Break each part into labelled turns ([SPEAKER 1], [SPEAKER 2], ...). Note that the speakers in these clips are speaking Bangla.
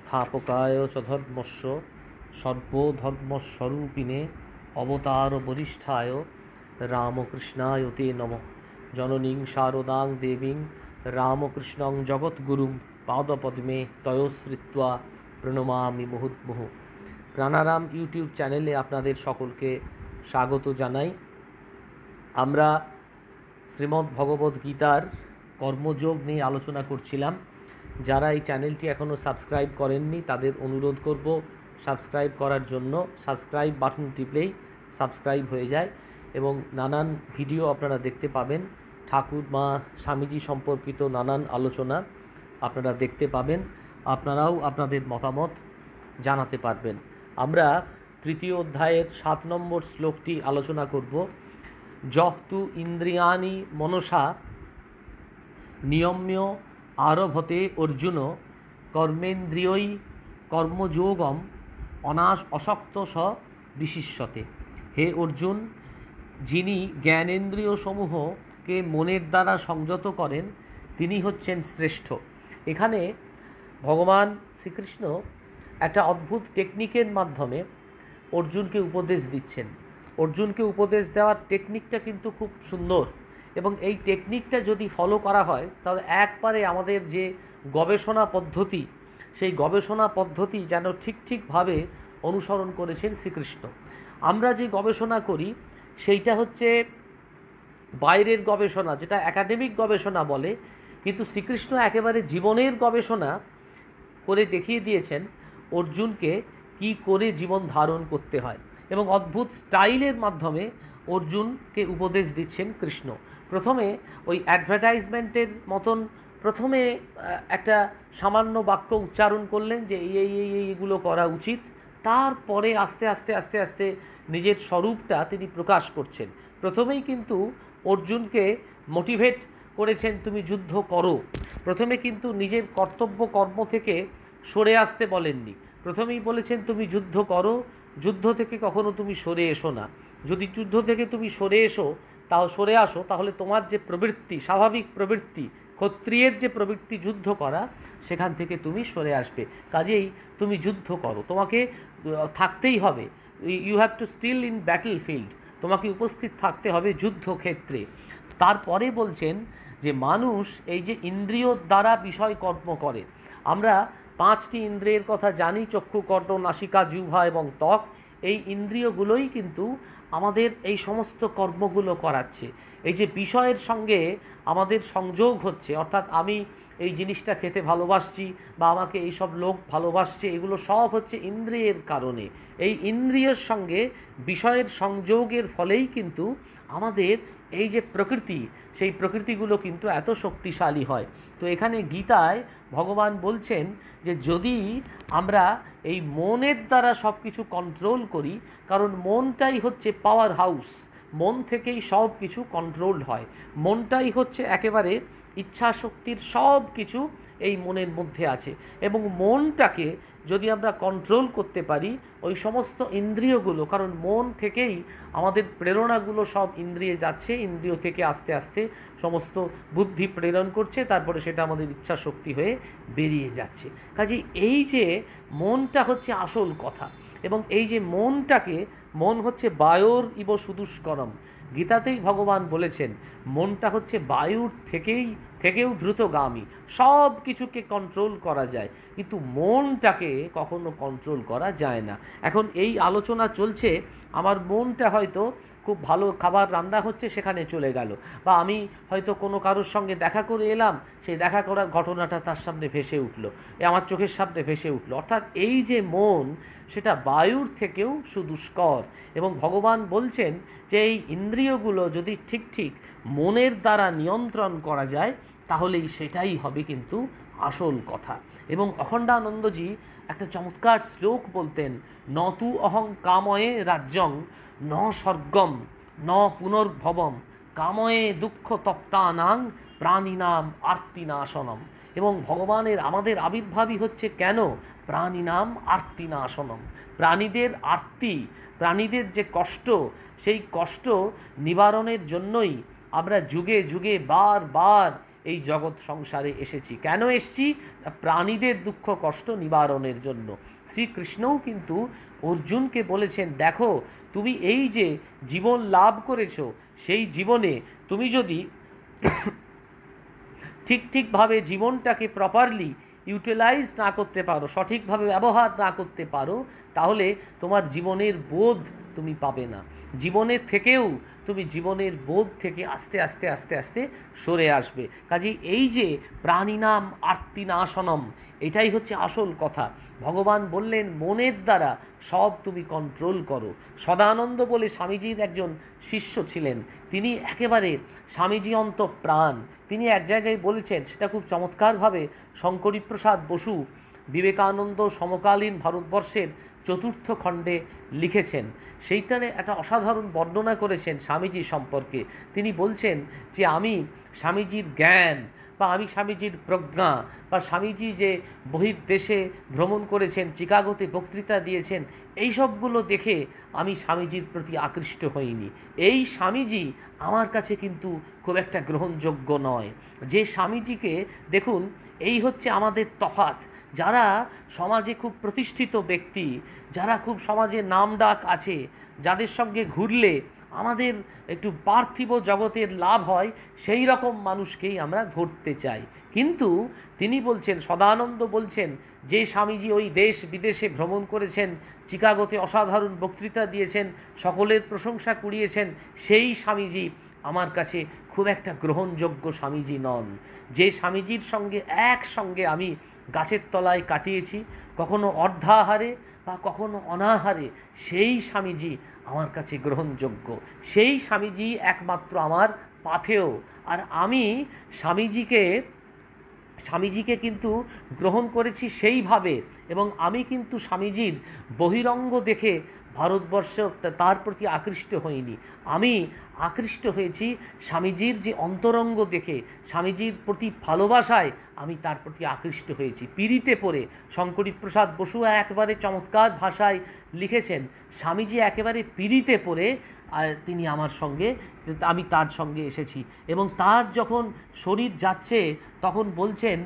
[SPEAKER 1] संस्थापकाय च धर्मस्य सर्वधर्मस्वरूपिणे अवतार वरिष्ठाय रामकृष्णाय ते नमः। जननीं शारदां देवीं रामकृष्णं जगद्गुरुं पादपद्मे तयोश्रित्वा প্রণমামি মুহুর্মুহু। প্রাণারাম ইউটিউব চ্যানেলে আপনাদের সকলকে স্বাগত জানাই। আমরা শ্রীমদ্ ভগবদ্ গীতার কর্মযোগ নিয়ে আলোচনা করছিলাম। যারা এই চ্যানেলটি এখনও সাবস্ক্রাইব করেননি তাদের অনুরোধ করব সাবস্ক্রাইব করার জন্য। সাবস্ক্রাইব বাটন টিপলেই সাবস্ক্রাইব হয়ে যায় এবং নানান ভিডিও আপনারা দেখতে পাবেন। ঠাকুর মা স্বামীজি সম্পর্কিত নানান আলোচনা আপনারা দেখতে পাবেন। আপনারাও আপনাদের মতামত জানাতে পারবেন। আমরা তৃতীয় অধ্যায়ের 7 নম্বর শ্লোকটি আলোচনা করব। যস্তু ইন্দ্রিয়াণি মনসা নিয়ম্য আরভতে অর্জুন কর্মেন্দ্রিয়ই কর্মযোগম অনাসক্ত স বিশিষ্যতে। হে অর্জুন, যিনি জ্ঞানেন্দ্রিয় সমূহকে মনের দ্বারা সংযত করেন তিনি হচ্ছেন শ্রেষ্ঠ। এখানে ভগবান শ্রীকৃষ্ণ একটা অদ্ভুত টেকনিকের মাধ্যমে অর্জুনকে উপদেশ দিচ্ছেন। অর্জুনকে উপদেশ দেওয়ার টেকনিকটা কিন্তু খুব সুন্দর এবং এই টেকনিকটা যদি ফলো করা হয় তাহলে একবারে আমাদের যে গবেষণা পদ্ধতি সেই গবেষণা পদ্ধতি যেন ঠিকভাবে অনুসরণ করেছেন শ্রীকৃষ্ণ। আমরা যে গবেষণা করি সেইটা হচ্ছে বাইরের গবেষণা, যেটা একাডেমিক গবেষণা বলে, কিন্তু শ্রীকৃষ্ণ একেবারে জীবনের গবেষণা করে দেখিয়ে দিয়েছেন অর্জুনকে কি করে জীবন ধারণ করতে হয় এবং অদ্ভুত স্টাইলের মাধ্যমে অর্জুনকে উপদেশ দিচ্ছেন কৃষ্ণ। প্রথমে ওই অ্যাডভার্টাইজমেন্টের মতন প্রথমে একটা সামান্য বাক্য উচ্চারণ করলেন যে এইগুলো করা উচিত। তারপরে আস্তে আস্তে নিজের স্বরূপটা তিনি প্রকাশ করছেন। প্রথমেই কিন্তু অর্জুনকে মোটিভেট করেছেন তুমি যুদ্ধ করো। প্রথমে কিন্তু নিজের কর্তব্য কর্ম থেকে সরে আসতে বলেননি। প্রথমেই বলেছেন তুমি যুদ্ধ করো, যুদ্ধ থেকে কখনো তুমি সরে এসো না। যদি যুদ্ধ থেকে তুমি সরে আসো তাহলে তোমার যে প্রবৃত্তি, স্বাভাবিক প্রবৃত্তি, ক্ষত্রিয়ের যে প্রবৃত্তি যুদ্ধ করা, সেখান থেকে তুমি সরে আসবে। কাজেই তুমি যুদ্ধ করো, তোমাকে থাকতেই হবে। You have to still in battle field, তোমাকে উপস্থিত থাকতে হবে যুদ্ধক্ষেত্রে। তারপরে বলছেন যে মানুষ এই যে ইন্দ্রিয় দ্বারা বিষয় কর্ম করে, আমরা 5টি ইন্দ্রিয়ের কথা জানি, চক্ষু, কর্ণ, নাসিকা, জিহ্বা এবং ত্বক। এই ইন্দ্রিয়গুলোই কিন্তু আমাদের এই সমস্ত কর্মগুলো করাচ্ছে। এই যে বিষয়ের সঙ্গে আমাদের সংযোগ হচ্ছে, অর্থাৎ আমি এই জিনিসটা খেতে ভালোবাসছি বা আমাকে এইসব লোক ভালোবাসছে, এগুলো সব হচ্ছে ইন্দ্রিয়ের কারণে। এই ইন্দ্রিয়ের সঙ্গে বিষয়ের সংযোগের ফলেই কিন্তু আমাদের এই যে প্রকৃতি, সেই প্রকৃতিগুলো কিন্তু এত শক্তিশালী হয়। তো এখানে গীতায় ভগবান বলছেন যে যদি আমরা এই মনের দ্বারা সব কিছু কন্ট্রোল করি, কারণ মনটাই হচ্ছে পাওয়ার হাউস, মন থেকেই সব কিছু কন্ট্রোল হয়। মনটাই হচ্ছে একেবারে ইচ্ছা শক্তির সব কিছু এই মনের মধ্যে আছে এবং মনটাকে যদি আমরা কন্ট্রোল করতে পারি, ওই সমস্ত ইন্দ্রিয়গুলো, কারণ মন থেকেই আমাদের প্রেরণাগুলো সব ইন্দ্রিয়ে যাচ্ছে, ইন্দ্রিয় থেকে আস্তে আস্তে সমস্ত বুদ্ধি প্রেরণ করছে, তারপরে সেটা আমাদের ইচ্ছা শক্তি হয়ে বেরিয়ে যাচ্ছে। কাজেই এই যে মনটা হচ্ছে আসল কথা এবং এই যে মন হচ্ছে বায়ুর ইব সুদুষ্করম। গীতাতেই ভগবান বলেছেন মনটা হচ্ছে বায়ুর থেকেও দ্রুতগামী, সব কিছুকে কন্ট্রোল করা যায়, কিন্তু মনটাকে কখনো কন্ট্রোল করা যায় না। এখন এই আলোচনা চলছে, আমার মনটা হয়তো খুব ভালো খাবার রান্না হচ্ছে সেখানে চলে গেল, বা আমি হয়তো কোনো কারোর সঙ্গে দেখা করে এলাম, সেই দেখা করার ঘটনাটা তার সামনে ভেসে উঠলো, আমার চোখের সামনে ভেসে উঠলো। অর্থাৎ এই যে মন, সেটা বায়ুর থেকেও সুদুষ্কর এবং ভগবান বলছেন যে এই ইন্দ্রিয়গুলো যদি ঠিক মনের দ্বারা নিয়ন্ত্রণ করা যায় তাহলেই সেটাই হবে কিন্তু আসল কথা। এবং অখণ্ডানন্দজি একটা চমৎকার শ্লোক বলতেন, ন তু অহং কাময়ে রাজ্যং ন স্বর্গম ন পুনর্ভবম কাময়ে দুঃখ তপ্তানাং প্রাণিনাম আর্তিনাশনম। এবং ভগবানের আমাদের আবির্ভাবই হচ্ছে কেন? প্রাণিনাম আর্তিনাশনম। প্রাণীদের আর্তি, প্রাণীদের যে কষ্ট, সেই কষ্ট নিবারণের জন্যই আমরা যুগে যুগে বার এই জগৎ সংসারে এসেছি। কেন এসেছি? প্রাণীদের দুঃখ কষ্ট নিবারণের জন্য। শ্রীকৃষ্ণও কিন্তু অর্জুনকে বলেছেন, দেখো তুমি এই যে জীবন লাভ করেছো, সেই জীবনে তুমি যদি ঠিকভাবে জীবনটাকে প্রপারলি ইউটিলাইজ না করতে পারো, সঠিকভাবে ব্যবহার না করতে পারো, তাহলে তোমার জীবনের বোধ তুমি পাবে না। জীবনের থেকেও তুমি জীবনের বোধ থেকে আস্তে আস্তে আস্তে আস্তে সরে আসবে। কাজে এই যে প্রাণিনাম আর্তিনাশনম, এটাই হচ্ছে আসল কথা। ভগবান বললেন মনের দ্বারা সব তুমি কন্ট্রোল করো। সদানন্দ বলে স্বামীজির একজন শিষ্য ছিলেন, তিনি একেবারে স্বামীজি অন্ত প্রাণ। তিনি এক জায়গায় বলেছেন, সেটা খুব চমৎকারভাবে শঙ্করীপ্রসাদ বসু বিবেকানন্দ সমকালীন ভারতবর্ষের চতুর্থ খণ্ডে লিখেছেন। সেইখানে একটা অসাধারণ বর্ণনা করেছেন স্বামীজি সম্পর্কে। তিনি বলছেন যে আমি স্বামীজির জ্ঞান বা আমি স্বামীজির প্রজ্ঞা বা স্বামীজি যে বহির্দেশে ভ্রমণ করেছেন, চিকাগোতে বক্তৃতা দিয়েছেন, এই সবগুলো দেখে আমি স্বামীজির প্রতি আকৃষ্ট হইনি। এই স্বামীজি আমার কাছে কিন্তু খুব একটা গ্রহণযোগ্য নয়। যে স্বামীজিকে দেখুন, এই হচ্ছে আমাদের তফাৎ। যারা সমাজে খুব প্রতিষ্ঠিত ব্যক্তি, যারা খুব সমাজে নামডাক আছে, যাদের সঙ্গে ঘুরলে আমাদের একটু পার্থিব জগতের লাভ হয়, সেই রকম মানুষকেই আমরা ধরতে চাই। কিন্তু তিনি বলছেন, সদানন্দ বলছেন, যে স্বামীজি ওই দেশ বিদেশে ভ্রমণ করেছেন, চিকাগোতে অসাধারণ বক্তৃতা দিয়েছেন, সকলের প্রশংসা কুড়িয়েছেন, সেই স্বামীজি আমার কাছে খুব একটা গ্রহণযোগ্য স্বামীজি নন। যে স্বামীজির সঙ্গে একসঙ্গে আমি গাছের তলায় কাটিয়েছি, কখনো অর্ধাহারে বা কখনো অনাহারে, সেই স্বামীজি আমার কাছে গ্রহণযোগ্য। সেই স্বামীজি একমাত্র আমার পাথেয়। আর আমি স্বামীজিকে কিন্তু গ্রহণ করেছি সেইভাবে, এবং আমি কিন্তু স্বামীজির বহিরঙ্গ দেখে ভারতবর্ষ তার প্রতি আকৃষ্ট হইনি। আমি আকৃষ্ট হয়েছি স্বামীজির যে অন্তরঙ্গ দেখে, স্বামীজির প্রতি ভালোবাসায় আমি তার প্রতি আকৃষ্ট হয়েছি। পীড়িতে পড়ে শঙ্করীপ্রসাদ বসু একেবারে চমৎকার ভাষায় লিখেছেন, স্বামীজি একেবারে পীড়িতে পড়ে তিনি আমার সঙ্গে, আমি তার সঙ্গে এসেছি। এবং তার যখন শরীর যাচ্ছে তখন বলছেন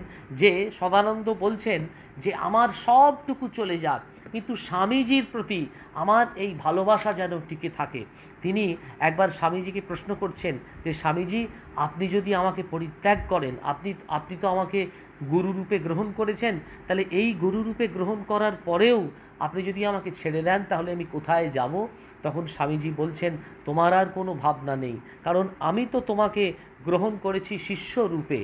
[SPEAKER 1] যে, সদানন্দ বলছেন যে আমার সবটুকু চলে যাক, কিন্তু স্বামীজির প্রতি আমার এই ভালোবাসা যেন টিকে থাকে। তিনি একবার স্বামীজিকে প্রশ্ন করছেন যে, স্বামীজি আপনি যদি আমাকে পরিত্যাগ করেন, আপনি তো আমাকে গুরুরূপে গ্রহণ করেছেন, তাহলে এই গুরুরূপে গ্রহণ করার পরেও আপনি যদি আমাকে ছেড়ে দেন, তাহলে আমি কোথায় যাব? তখন স্বামীজি বলছেন, তোমার আর কোনো ভাবনা নেই, কারণ আমি তো তোমাকে গ্রহণ করেছি শিষ্য রূপে।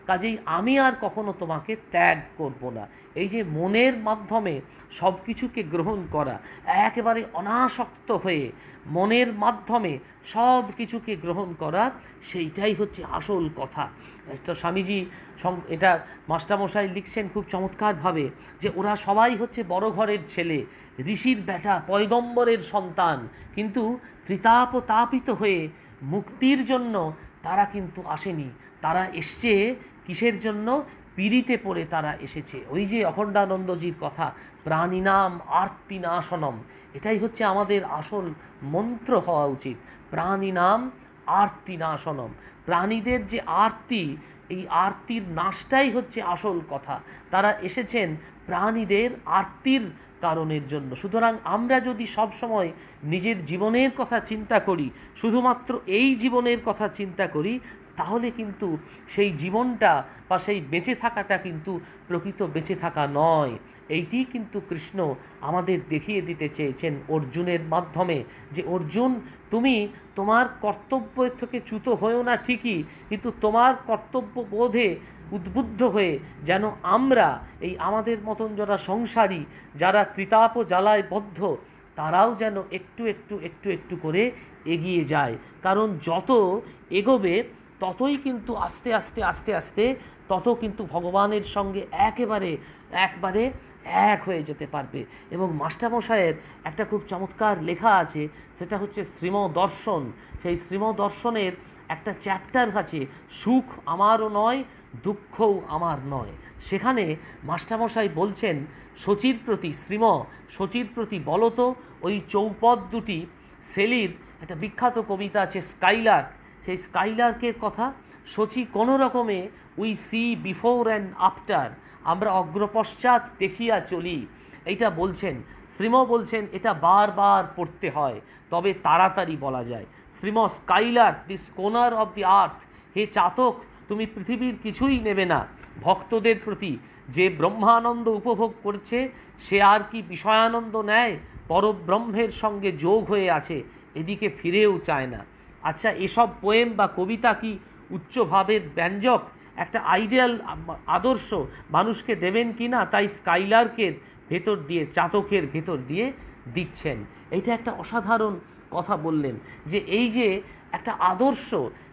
[SPEAKER 1] কাজেই আমি আর কখনো তোমাকে ত্যাগ করব না। এই যে মনের মাধ্যমে সব কিছুকে গ্রহণ করা, একেবারে অনাসক্ত হয়ে মনের মাধ্যমে সব কিছুকে গ্রহণ করা, সেইটাই হচ্ছে আসল কথা। একটা স্বামীজি এটা মাস্টারমশাই লিখছেন খুব চমৎকারভাবে, যে ওরা সবাই হচ্ছে বড় ঘরের ছেলে, ঋষির বেটা, পয়গম্বরের সন্তান, কিন্তু ত্রিতাপ তাপিত হয়ে মুক্তির জন্য তারা কিন্তু আসেনি। তারা এসছে কিসের জন্য? পীড়িতে পড়ে তারা এসেছে। ওই যে অখণ্ডানন্দজির কথা, প্রাণিনাম আর্তিনাশনম, এটাই হচ্ছে আমাদের আসল মন্ত্র হওয়া উচিত। প্রাণিনাম আর্তিনাশনম, প্রাণীদের যে আরতি, এই আরতির নাশটাই হচ্ছে আসল কথা। তারা এসেছেন প্রাণীদের আরতির কারণের জন্য। সুতরাং আমরা যদি সব সময় নিজের জীবনের কথা চিন্তা করি, শুধুমাত্র এই জীবনের কথা চিন্তা করি, তাহলে কিন্তু সেই জীবনটা বা সেই বেঁচে থাকাটা কিন্তু প্রকৃত বেঁচে থাকা নয়। এইটি কিন্তু কৃষ্ণ আমাদের দেখিয়ে দিতে চেয়েছেন অর্জুনের মাধ্যমে, যে অর্জুন, তুমি তোমার কর্তব্য থেকে চ্যুত হয়েও না ঠিকই, কিন্তু তোমার কর্তব্য বোধে উদ্বুদ্ধ হয়ে যেন আমরা এই আমাদের মতন যারা সংসারী, যারা ত্রিতাপ জ্বালায় বদ্ধ, তারাও যেন একটু একটু একটু একটু করে এগিয়ে যায়। কারণ যত এগোবে ততই কিন্তু আস্তে আস্তে আস্তে আস্তে তত কিন্তু ভগবানের সঙ্গে একবারে এক হয়ে যেতে পারবে। এবং মাস্টারমশায়ের একটা খুব চমৎকার লেখা আছে, সেটা হচ্ছে শ্রীমদর্শন। সেই শ্রীমদর্শনের একটা চ্যাপ্টার আছে, সুখ আমারও নয়, দুঃখও আমার নয়। সেখানে মাস্টারমশাই বলছেন শচীর প্রতি বলতো ওই চৌপদ দুটি, শেলির একটা বিখ্যাত কবিতা আছে স্কাইলার্ক, সেই স্কাইলার্কের কথা, সচি কোনো রকমে we see before and after, আমরা অগ্রপশ্চাৎ দেখিয়া চলি, এইটা বলছেন। শ্রীম বলছেন এটা বারবার পড়তে হয়, তবে তাড়াতাড়ি বলা যায়। শ্রীম স্কাইলার, দি স্কোনার অব দি আর্থ, হে চাতক তুমি পৃথিবীর কিছুই নেবে না। ভক্তদের প্রতি যে ব্রহ্মানন্দ উপভোগ করছে সে আর কি বিষয়ানন্দ নেয়? পরব্রহ্মের সঙ্গে যোগ হয়ে আছে, এদিকে ফিরেও চায় না। আচ্ছা, এসব পোয়েম বা কবিতা কি উচ্চভাবের ব্যঞ্জক, একটা আইডিয়াল আদর্শ মানুষকে দেবেন কি না? তাই স্কাইলার্কের ভেতর দিয়ে, চাতকের ভেতর দিয়ে দিচ্ছেন। এইটা একটা অসাধারণ কথা বললেন, যে এই যে একটা আদর্শ,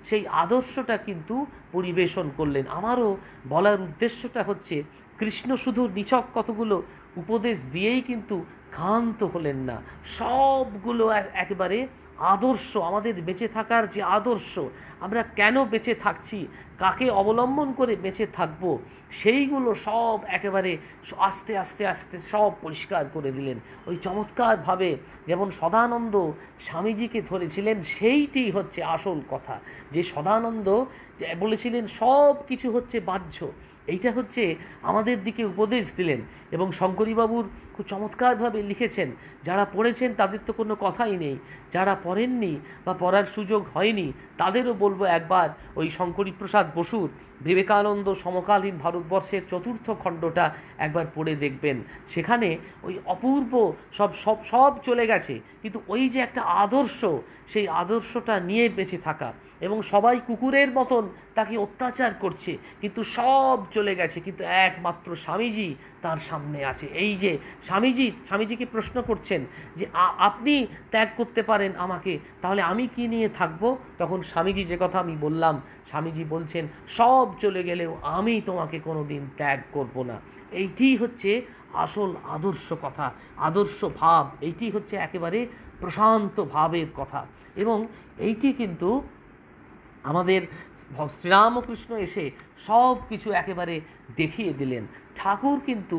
[SPEAKER 1] সেই আদর্শটা কিন্তু পরিবেশন করলেন। আমারও বলার উদ্দেশ্যটা হচ্ছে, কৃষ্ণ শুধু নিছক কতগুলো উপদেশ দিয়েই কিন্তু ক্ষান্ত হলেন না, সবগুলো একেবারে আদর্শ, আমাদের বেঁচে থাকার যে আদর্শ, আমরা কেন বেঁচে থাকছি, কাকে অবলম্বন করে বেঁচে থাকবো, সেইগুলো সব একেবারে আস্তে আস্তে আস্তে সব পরিষ্কার করে দিলেন। ওই চমৎকারভাবে যেমন সদানন্দ স্বামীজিকে ধরেছিলেন, সেইটি হচ্ছে আসল কথা, যে সদানন্দ বলেছিলেন সব কিছু হচ্ছে বাহ্য, এইটা হচ্ছে আমাদের দিকে উপদেশ দিলেন। এবং শঙ্করীবাবুর খুব চমৎকারভাবে লিখেছেন, যারা পড়েছেন তাদের তো কোনো কথাই নেই, যারা পড়েননি বা পড়ার সুযোগ হয়নি তাদেরও বলবো একবার ওই শঙ্করীপ্রসাদ বসুর বিবেকানন্দ সমকালীন ভারতবর্ষের চতুর্থ খণ্ডটা একবার পড়ে দেখবেন। সেখানে ওই অপূর্ব সব সব সব চলে গেছে, কিন্তু ওই যে একটা আদর্শ, সেই আদর্শটা নিয়ে বেঁচে থাকা, এবং সবাই কুকুরের মতন তাকে অত্যাচার করছে, কিন্তু সব চলে গেছে, কিন্তু একমাত্র স্বামীজি তার সামনে আছে। এই যে স্বামীজিকে প্রশ্ন করছেন যে আপনি ত্যাগ করতে পারেন আমাকে, তাহলে আমি কি নিয়ে থাকবো? তখন স্বামীজি যে কথা আমি বললাম, স্বামীজি বলছেন সব চলে গেলেও আমি তোমাকে কোনোদিন ত্যাগ করব না। এইটি হচ্ছে আসল আদর্শ কথা, আদর্শ ভাব, এইটি হচ্ছে একেবারে প্রশান্ত ভাবের কথা। এবং এইটি কিন্তু আমাদের শ্রীরামকৃষ্ণ এসে সব কিছু একেবারে দেখিয়ে দিলেন। ঠাকুর কিন্তু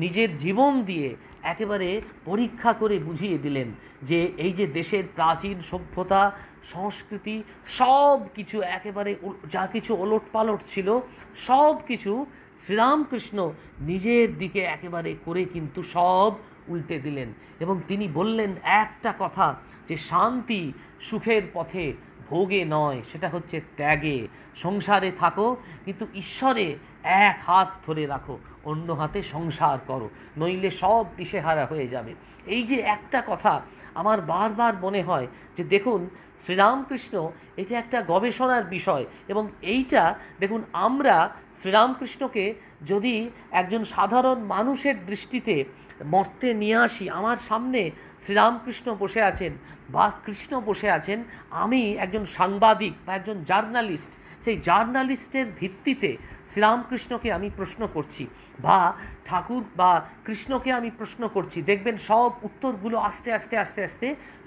[SPEAKER 1] নিজের জীবন দিয়ে একেবারে পরীক্ষা করে বুঝিয়ে দিলেন যে এই যে দেশের প্রাচীন সভ্যতা, সংস্কৃতি, সব কিছু একেবারে যা কিছু ওলটপালট ছিল, সব কিছু শ্রীরামকৃষ্ণ নিজের দিকে একেবারে করে কিন্তু সব উল্টে দিলেন। এবং তিনি বললেন একটা কথা, যে শান্তি সুখের পথে ভোগে নয়, সেটা হচ্ছে ত্যাগে। সংসারে থাকো কিন্তু ঈশ্বরে এক হাত ধরে রাখো, অন্য হাতে সংসার করো, নইলে সব দিশেহারা হয়ে যাবে। এই যে একটা কথা আমার বারবার মনে হয় যে দেখুন শ্রীরামকৃষ্ণ, এটা একটা গবেষণার বিষয়। এবং এইটা দেখুন, আমরা শ্রীরামকৃষ্ণকে যদি একজন সাধারণ মানুষের দৃষ্টিতে মর্তে নিয়ে আসি, আমার সামনে শ্রীরামকৃষ্ণ বসে আছেন বা কৃষ্ণ বসে আছেন, আমি একজন সাংবাদিক বা একজন জার্নালিস্ট, সেই জার্নালিস্টের ভিত্তিতে শ্রীরামকৃষ্ণকে আমি প্রশ্ন করছি, বা ঠাকুর বা কৃষ্ণকে আমি প্রশ্ন করছি, দেখবেন সব উত্তরগুলো আস্তে আস্তে আস্তে আস্তে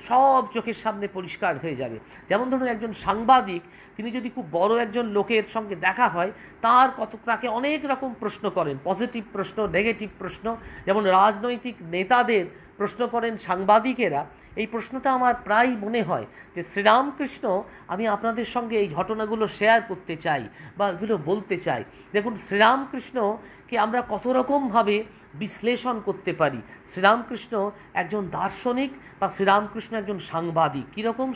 [SPEAKER 1] সব চোখের সামনে পরিষ্কার হয়ে যাবে। যেমন ধরুন একজন সাংবাদিক, তিনি যদি খুব বড় একজন লোকের সঙ্গে দেখা হয়, তাকে অনেক রকম প্রশ্ন করেন, পজিটিভ প্রশ্ন, নেগেটিভ প্রশ্ন, যেমন রাজনৈতিক নেতাদের প্রশ্ন করেন সাংবাদিকেরা। এই প্রশ্নটা আমার প্রায় মনে হয় যে শ্রীরামকৃষ্ণ, আমি আপনাদের সঙ্গে এই ঘটনাগুলো শেয়ার করতে চাই বা এগুলো বলতে চাই। দেখুন শ্রীরামকৃষ্ণকে আমরা কত রকমভাবে বিশ্লেষণ করতে পারি। শ্রীরামকৃষ্ণ একজন দার্শনিক বা শ্রীরামকৃষ্ণ একজন সাংবাদিক।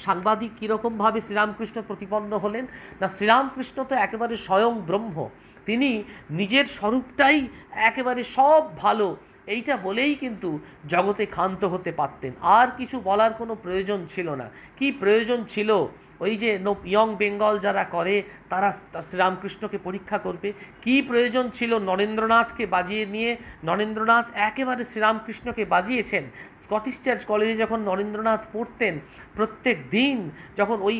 [SPEAKER 1] সাংবাদিক কীরকমভাবে শ্রীরামকৃষ্ণ প্রতিপন্ন হলেন না, শ্রীরামকৃষ্ণ তো একেবারে স্বয়ং ব্রহ্ম, তিনি নিজের স্বরূপটাই একেবারে সব ভালো, এইটা বলেই কিন্তু জগতে ক্ষান্ত হতে পারতেন, আর কিছু বলার কোনো প্রয়োজন ছিল না। কি প্রয়োজন ছিল? ওই যে ইয়ং বেঙ্গল যারা করে তারা শ্রীরামকৃষ্ণকে পরীক্ষা করবে। কি প্রয়োজন ছিল নরেন্দ্রনাথকে বাজিয়ে নিয়ে? নরেন্দ্রনাথ একেবারে শ্রীরামকৃষ্ণকে বাজিয়েছেন। স্কটিশ চার্চ কলেজে যখন নরেন্দ্রনাথ পড়তেন, প্রত্যেক দিন যখন ওই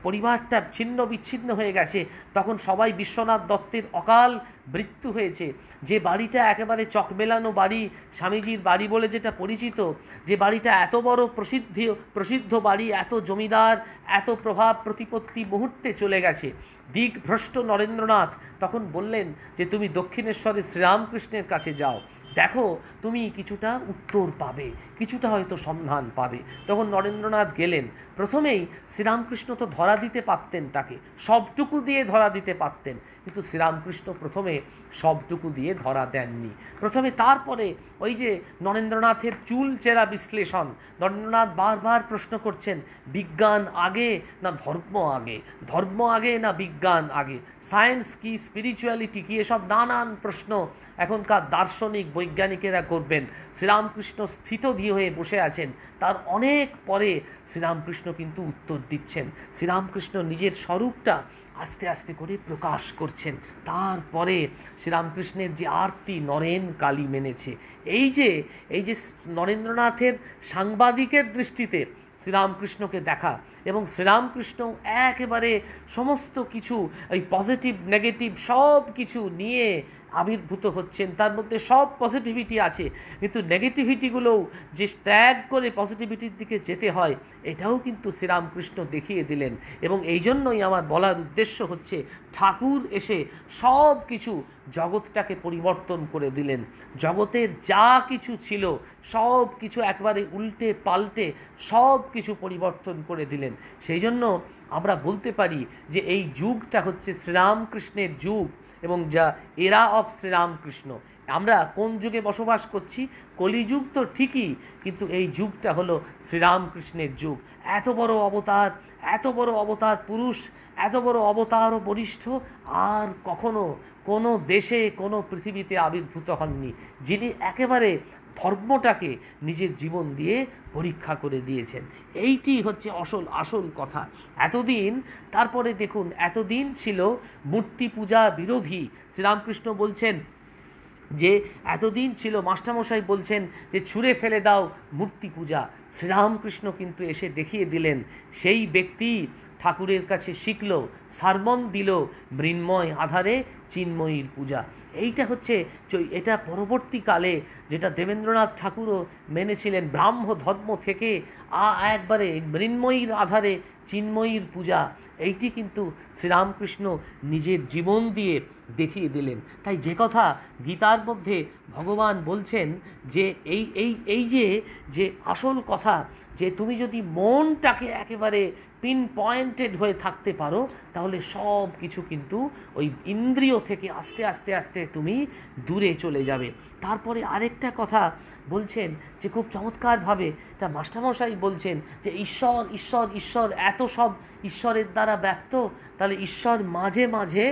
[SPEAKER 1] পরিবারটা ছিন্ন বিচ্ছিন্ন হয়ে গেছে, তখন সবাই বিশ্বনাথ দত্তের অকাল মৃত্যু হয়েছে, যে বাড়িটা একেবারে চকমেলানো বাড়ি, স্বামীজির বাড়ি বলে যেটা পরিচিত, যে বাড়িটা এত বড় প্রসিদ্ধ বাড়ি, এত জমিদার, এত প্রভাব প্রতিপত্তি মুহূর্তে চলে গেছে। দিকভ্রষ্ট নরেন্দ্রনাথ তখন বললেন যে তুমি দক্ষিণেশ্বরে শ্রীরামকৃষ্ণের কাছে যাও, দেখো তুমি কিছুটা উত্তর পাবে, কিছুটা হয়তো সন্ধান পাবে। তখন নরেন্দ্রনাথ গেলেন। প্রথমেই শ্রীরামকৃষ্ণ তো ধরা দিতে পারতেন, তাকে সবটুকু দিয়ে ধরা দিতে পারতেন, কিন্তু শ্রীরামকৃষ্ণ প্রথমে সবটুকু দিয়ে ধরা দেননি। প্রথমে তারপরে ওই যে নরেন্দ্রনাথের চুলচেরা বিশ্লেষণ, নরেন্দ্রনাথ বারবার প্রশ্ন করছেন, বিজ্ঞান আগে না ধর্ম আগে, ধর্ম আগে না বিজ্ঞান আগে, সায়েন্স কি স্পিরিচুয়ালিটি কি, এসব নানান প্রশ্ন এখনকার দার্শনিক বৈজ্ঞানিকেরা করবেন। শ্রীরামকৃষ্ণ স্থিতধী হয়ে বসে আছেন, তার অনেক পরে শ্রীরামকৃষ্ণ কিন্তু উত্তর দিচ্ছেন। শ্রীরামকৃষ্ণ নিজের স্বরূপটা আস্তে আস্তে করে প্রকাশ করছেন। তারপরে শ্রীরামকৃষ্ণের যে আরতি নরেন কালী মেনেছে, এই যে নরেন্দ্রনাথের সাংবাদিকের দৃষ্টিতে শ্রীরামকৃষ্ণকে দেখা, এবং শ্রীরামকৃষ্ণ একেবারে সমস্ত কিছু এই পজিটিভ নেগেটিভ সব কিছু নিয়ে আবির্ভূত হচ্ছেন। তার মধ্যে সব পজিটিভিটি আছে, কিন্তু নেগেটিভিটিগুলোও যে ত্যাগ করে পজিটিভিটির দিকে যেতে হয়, এটাও কিন্তু শ্রীরামকৃষ্ণ দেখিয়ে দিলেন। এবং এই জন্যই আমার বলার উদ্দেশ্য হচ্ছে, ঠাকুর এসে সব কিছু জগৎটাকে পরিবর্তন করে দিলেন। জগতের যা কিছু ছিল সব কিছু একবারে উল্টে পাল্টে সব কিছু পরিবর্তন করে দিলেন। সেই জন্য আমরা বলতে পারি যে এই যুগটা হচ্ছে শ্রীরামকৃষ্ণের যুগ, এবং যা এরা অফ শ্রীরামকৃষ্ণ। আমরা কোন যুগে বসবাস করছি? কলিযুগ তো ঠিকই, কিন্তু এই যুগটা হলো শ্রীরামকৃষ্ণের যুগ। এত বড় অবতার, এত বড় অবতার পুরুষ, এত বড় অবতার ও বরিষ্ঠ আর কখনো কোনো দেশে কোনো পৃথিবীতে আবির্ভূত হননি, যিনি একেবারে ধর্মটাকে নিজের জীবন দিয়ে পরীক্ষা করে দিয়েছেন। এইটি হচ্ছে আসল কথা। এতদিন, তারপরে দেখুন, এতদিন ছিল মূর্তি পূজা বিরোধী। শ্রীরামকৃষ্ণ বলছেন যে এতদিন ছিল, মাস্টারমশাই বলছেন যে ছুঁড়ে ফেলে দাও মূর্তি পূজা। শ্রীরামকৃষ্ণ কিন্তু এসে দেখিয়ে দিলেন, সেই ব্যক্তি ঠাকুরের কাছে শিখল, সারমন দিল, মৃন্ময় আধারে চিন্ময়ীর পূজা। এইটা হচ্ছে এটা পরবর্তীকালে যেটা দেবেন্দ্রনাথ ঠাকুরও মেনেছিলেন, ব্রাহ্ম ধর্ম থেকে একবারে মৃন্ময়ীর আধারে চিন্ময়ীর পূজা। এইটি কিন্তু শ্রীরামকৃষ্ণ নিজের জীবন দিয়ে দেখিয়ে দিলেন। তাই যে কথা গীতার মধ্যে ভগবান বলছেন যে এই যে আসল কথা, যে তুমি যদি মনটাকে একেবারে পিন পয়েন্টেড হয়ে থাকতে পারো, তাহলে সব কিছু কিন্তু ওই ইন্দ্রিয় থেকে আস্তে আস্তে আস্তে তুমি দূরে চলে যাবে। তারপরে আরেকটা কথা বলছেন যে খুব চমৎকারভাবে, এটা মাস্টারমশাই বলছেন যে ঈশ্বর ঈশ্বর ঈশ্বর, এত সব ঈশ্বরের দ্বারা ব্যক্ত, তাহলে ঈশ্বর মাঝে মাঝে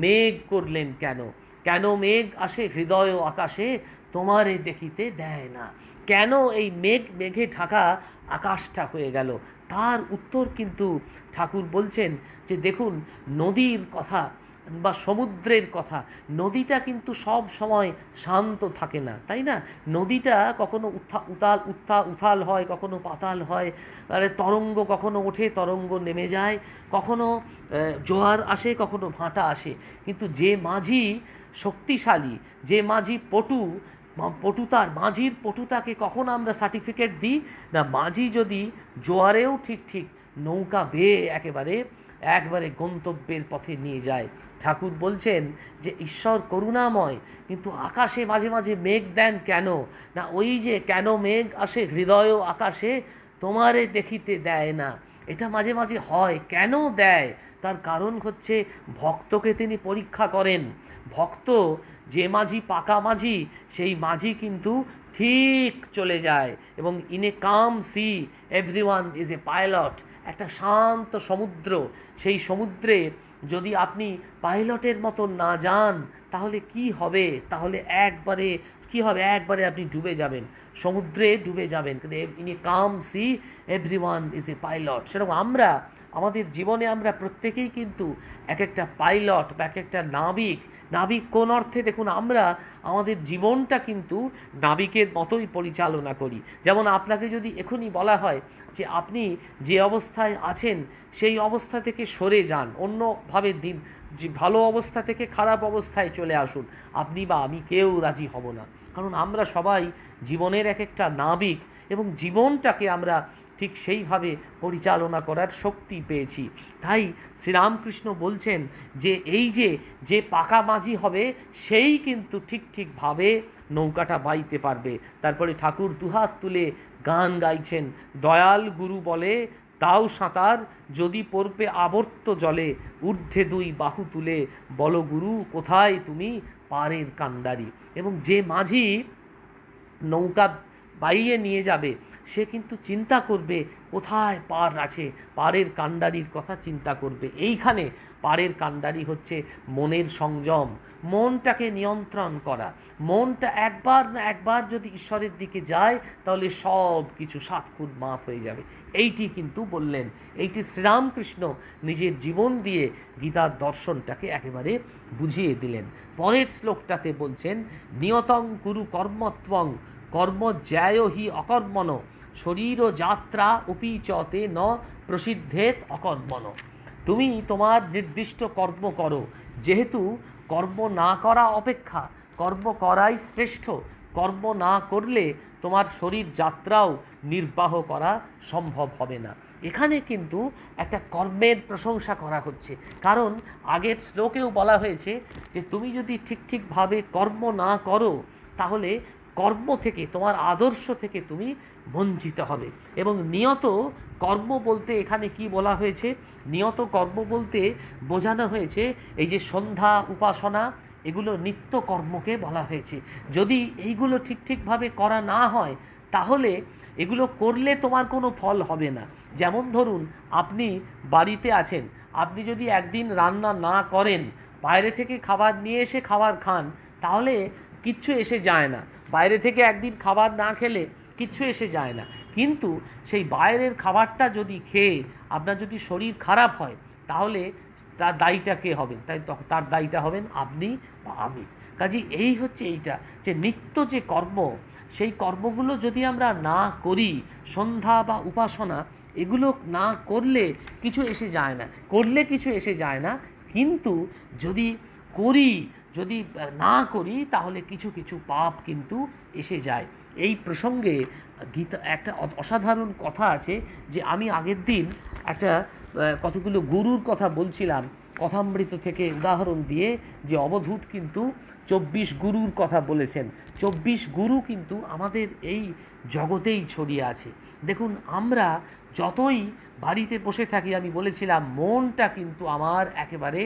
[SPEAKER 1] মেঘ করলেন কেন? কেন মেঘ আসে হৃদয় আকাশে, তোমারে দেখিতে দেয় না? কেন এই মেঘে ঢাকা আকাশটা হয়ে গেল? তার উত্তর কিন্তু ঠাকুর বলছেন যে দেখুন, নদীর কথা বা সমুদ্রের কথা, নদীটা কিন্তু সব সময় শান্ত থাকে না, তাই না? নদীটা কখনো উথাল হয়, কখনো পাতাল হয়, তরঙ্গ কখনো ওঠে, তরঙ্গ নেমে যায়, কখনো জোয়ার আসে, কখনো ভাঁটা আসে। কিন্তু যে মাঝি শক্তিশালী, যে মাঝি মাঝির পটুতাকে কখন আমরা সার্টিফিকেট দিই না? মাঝি যদি জোয়ারেও ঠিক নৌকা বেয়ে একবারে গন্তব্যের পথে নিয়ে যায়। ঠাকুর বলছেন যে ঈশ্বর করুণাময়, কিন্তু আকাশে মাঝে মাঝে মেঘ দেন কেন? না ওই যে কেন মেঘ আসে হৃদয় আকাশে, তোমারে দেখিতে দেয় না। এটা মাঝে মাঝে হয়, কেন দেয়? তার কারণ হচ্ছে ভক্তকে তিনি পরীক্ষা করেন। ভক্ত যে মাঝি পাকা মাঝি, সেই মাঝি কিন্তু ঠিক চলে যায়, এবং in a calm sea everyone is a pilot. একটা শান্ত সমুদ্র, সেই সমুদ্রে যদি আপনি পাইলটের মতো না যান, তাহলে কি হবে? তাহলে একবারে আপনি ডুবে যাবেন, সমুদ্রে ডুবে যাবেন। কিন্তু in a calm sea everyone is a pilot. সেরকম আমাদের জীবনে আমরা প্রত্যেকেই কিন্তু এক একটা পাইলট বা এক একটা নাবিক। কোন অর্থে? দেখুন, আমরা আমাদের জীবনটা কিন্তু নাবিকের মতোই পরিচালনা করি। যেমন আপনাকে যদি এখনই বলা হয় যে আপনি যে অবস্থায় আছেন সেই অবস্থা থেকে সরে যান, অন্যভাবে যে ভালো অবস্থা থেকে খারাপ অবস্থায় চলে আসুন, আপনি বা আমি কেউ রাজি হব না। কারণ আমরা সবাই জীবনের এক একটা নাবিক, এবং জীবনটাকে আমরা ঠিক সেইভাবে পরিচালনা করার শক্তি পেয়েছি। তাই শ্রীরামকৃষ্ণ বলছেন যে এই যে পাকা মাঝি হবে সেই কিন্তু ঠিকভাবে নৌকাটা বাইতে পারবে। তারপরে ঠাকুর দুহাত তুলে গান গাইছেন, দয়াল গুরু বলে দাও সাঁতার, যদি পড়বে আবর্ত জলে, ঊর্ধ্বে দুই বাহু তুলে বলো গুরু কোথায় তুমি পারের কান্ডারি। এবং যে মাঝি নৌকা বাইয়ে নিয়ে যাবে সে কিন্তু চিন্তা করবে কোথায় পার আছে, পারের কান্ডারির কথা চিন্তা করবে। এইখানে পারের কান্ডারি হচ্ছে মনের সংযম, মনটাকে নিয়ন্ত্রণ করা। মনটা একবার না একবার যদি ঈশ্বরের দিকে যায় তাহলে সব কিছু 7 খুন মাফ হয়ে যাবে। এইটি কিন্তু বললেন, এইটি শ্রীরামকৃষ্ণ নিজের জীবন দিয়ে গীতার দর্শনটাকে একেবারে বুঝিয়ে দিলেন। পরের শ্লোকটাতে বলছেন, নিয়তং কুরু কর্মত্বং কর্ম জ্যায় হি অকর্মণ, শরীর যাত্রা অপিচতে ন প্রসিদ্ধেত অকর্মণ। তুমি তোমার নির্দিষ্ট কর্ম করো, যেহেতু কর্ম না করা অপেক্ষা কর্ম করাই শ্রেষ্ঠ। কর্ম না করলে তোমার শরীর যাত্রাও নির্বাহ করা সম্ভব হবে না। এখানে কিন্তু একটা কর্মের প্রশংসা করা হচ্ছে, কারণ আগের শ্লোকেও বলা হয়েছে যে তুমি যদি ঠিকভাবে কর্ম না করো তাহলে কর্ম থেকে, তোমার আদর্শ থেকে তুমি বঞ্চিত হবে। এবং নিয়ত কর্ম বলতে এখানে কি বলা হয়েছে? নিয়ত কর্ম বলতে বোঝানো হয়েছে এই যে সন্ধ্যা উপাসনা, এগুলো নিত্য কর্মকে বলা হয়েছে। যদি এইগুলো ঠিকভাবে করা না হয় তাহলে এগুলো করলে তোমার কোনো ফল হবে না। যেমন ধরুন আপনি বাড়িতে আছেন, আপনি যদি একদিন রান্না না করেন, বাইরে থেকে খাবার নিয়ে এসে খাবার খান, তাহলে কিচ্ছু এসে যায় না। বাইরে থেকে একদিন খাবার না খেলে কিচ্ছু এসে যায় না। কিন্তু সেই বাইরের খাবারটা যদি খেয়ে আপনার যদি শরীর খারাপ হয় তাহলে তার দায়ীটা কে হবেন? তার দায়ীটা হবেন আপনি বা আমি। কাজে এই হচ্ছে এইটা, যে নিত্য যে কর্ম, সেই কর্মগুলো যদি আমরা না করি, সন্ধ্যা বা উপাসনা এগুলো না করলে কিছু এসে যায় না, করলে কিছু এসে যায় না। কিন্তু যদি করি, যদি না করি তাহলে কিছু পাপ কিন্তু এসে যায়। এই প্রসঙ্গে গীতা একটা অসাধারণ কথা আছে, যে আমি আগের দিন একটা কতগুলো গুরুর কথা বলছিলাম কথামৃত থেকে উদাহরণ দিয়ে, যে অবধূত কিন্তু 24 গুরুর কথা বলেছেন। 24 গুরু কিন্তু আমাদের এই জগতেই ছড়িয়ে আছে। দেখুন, আমরা যতই বাড়িতে বসে থাকি, আমি বলেছিলাম মনটা কিন্তু একেবারে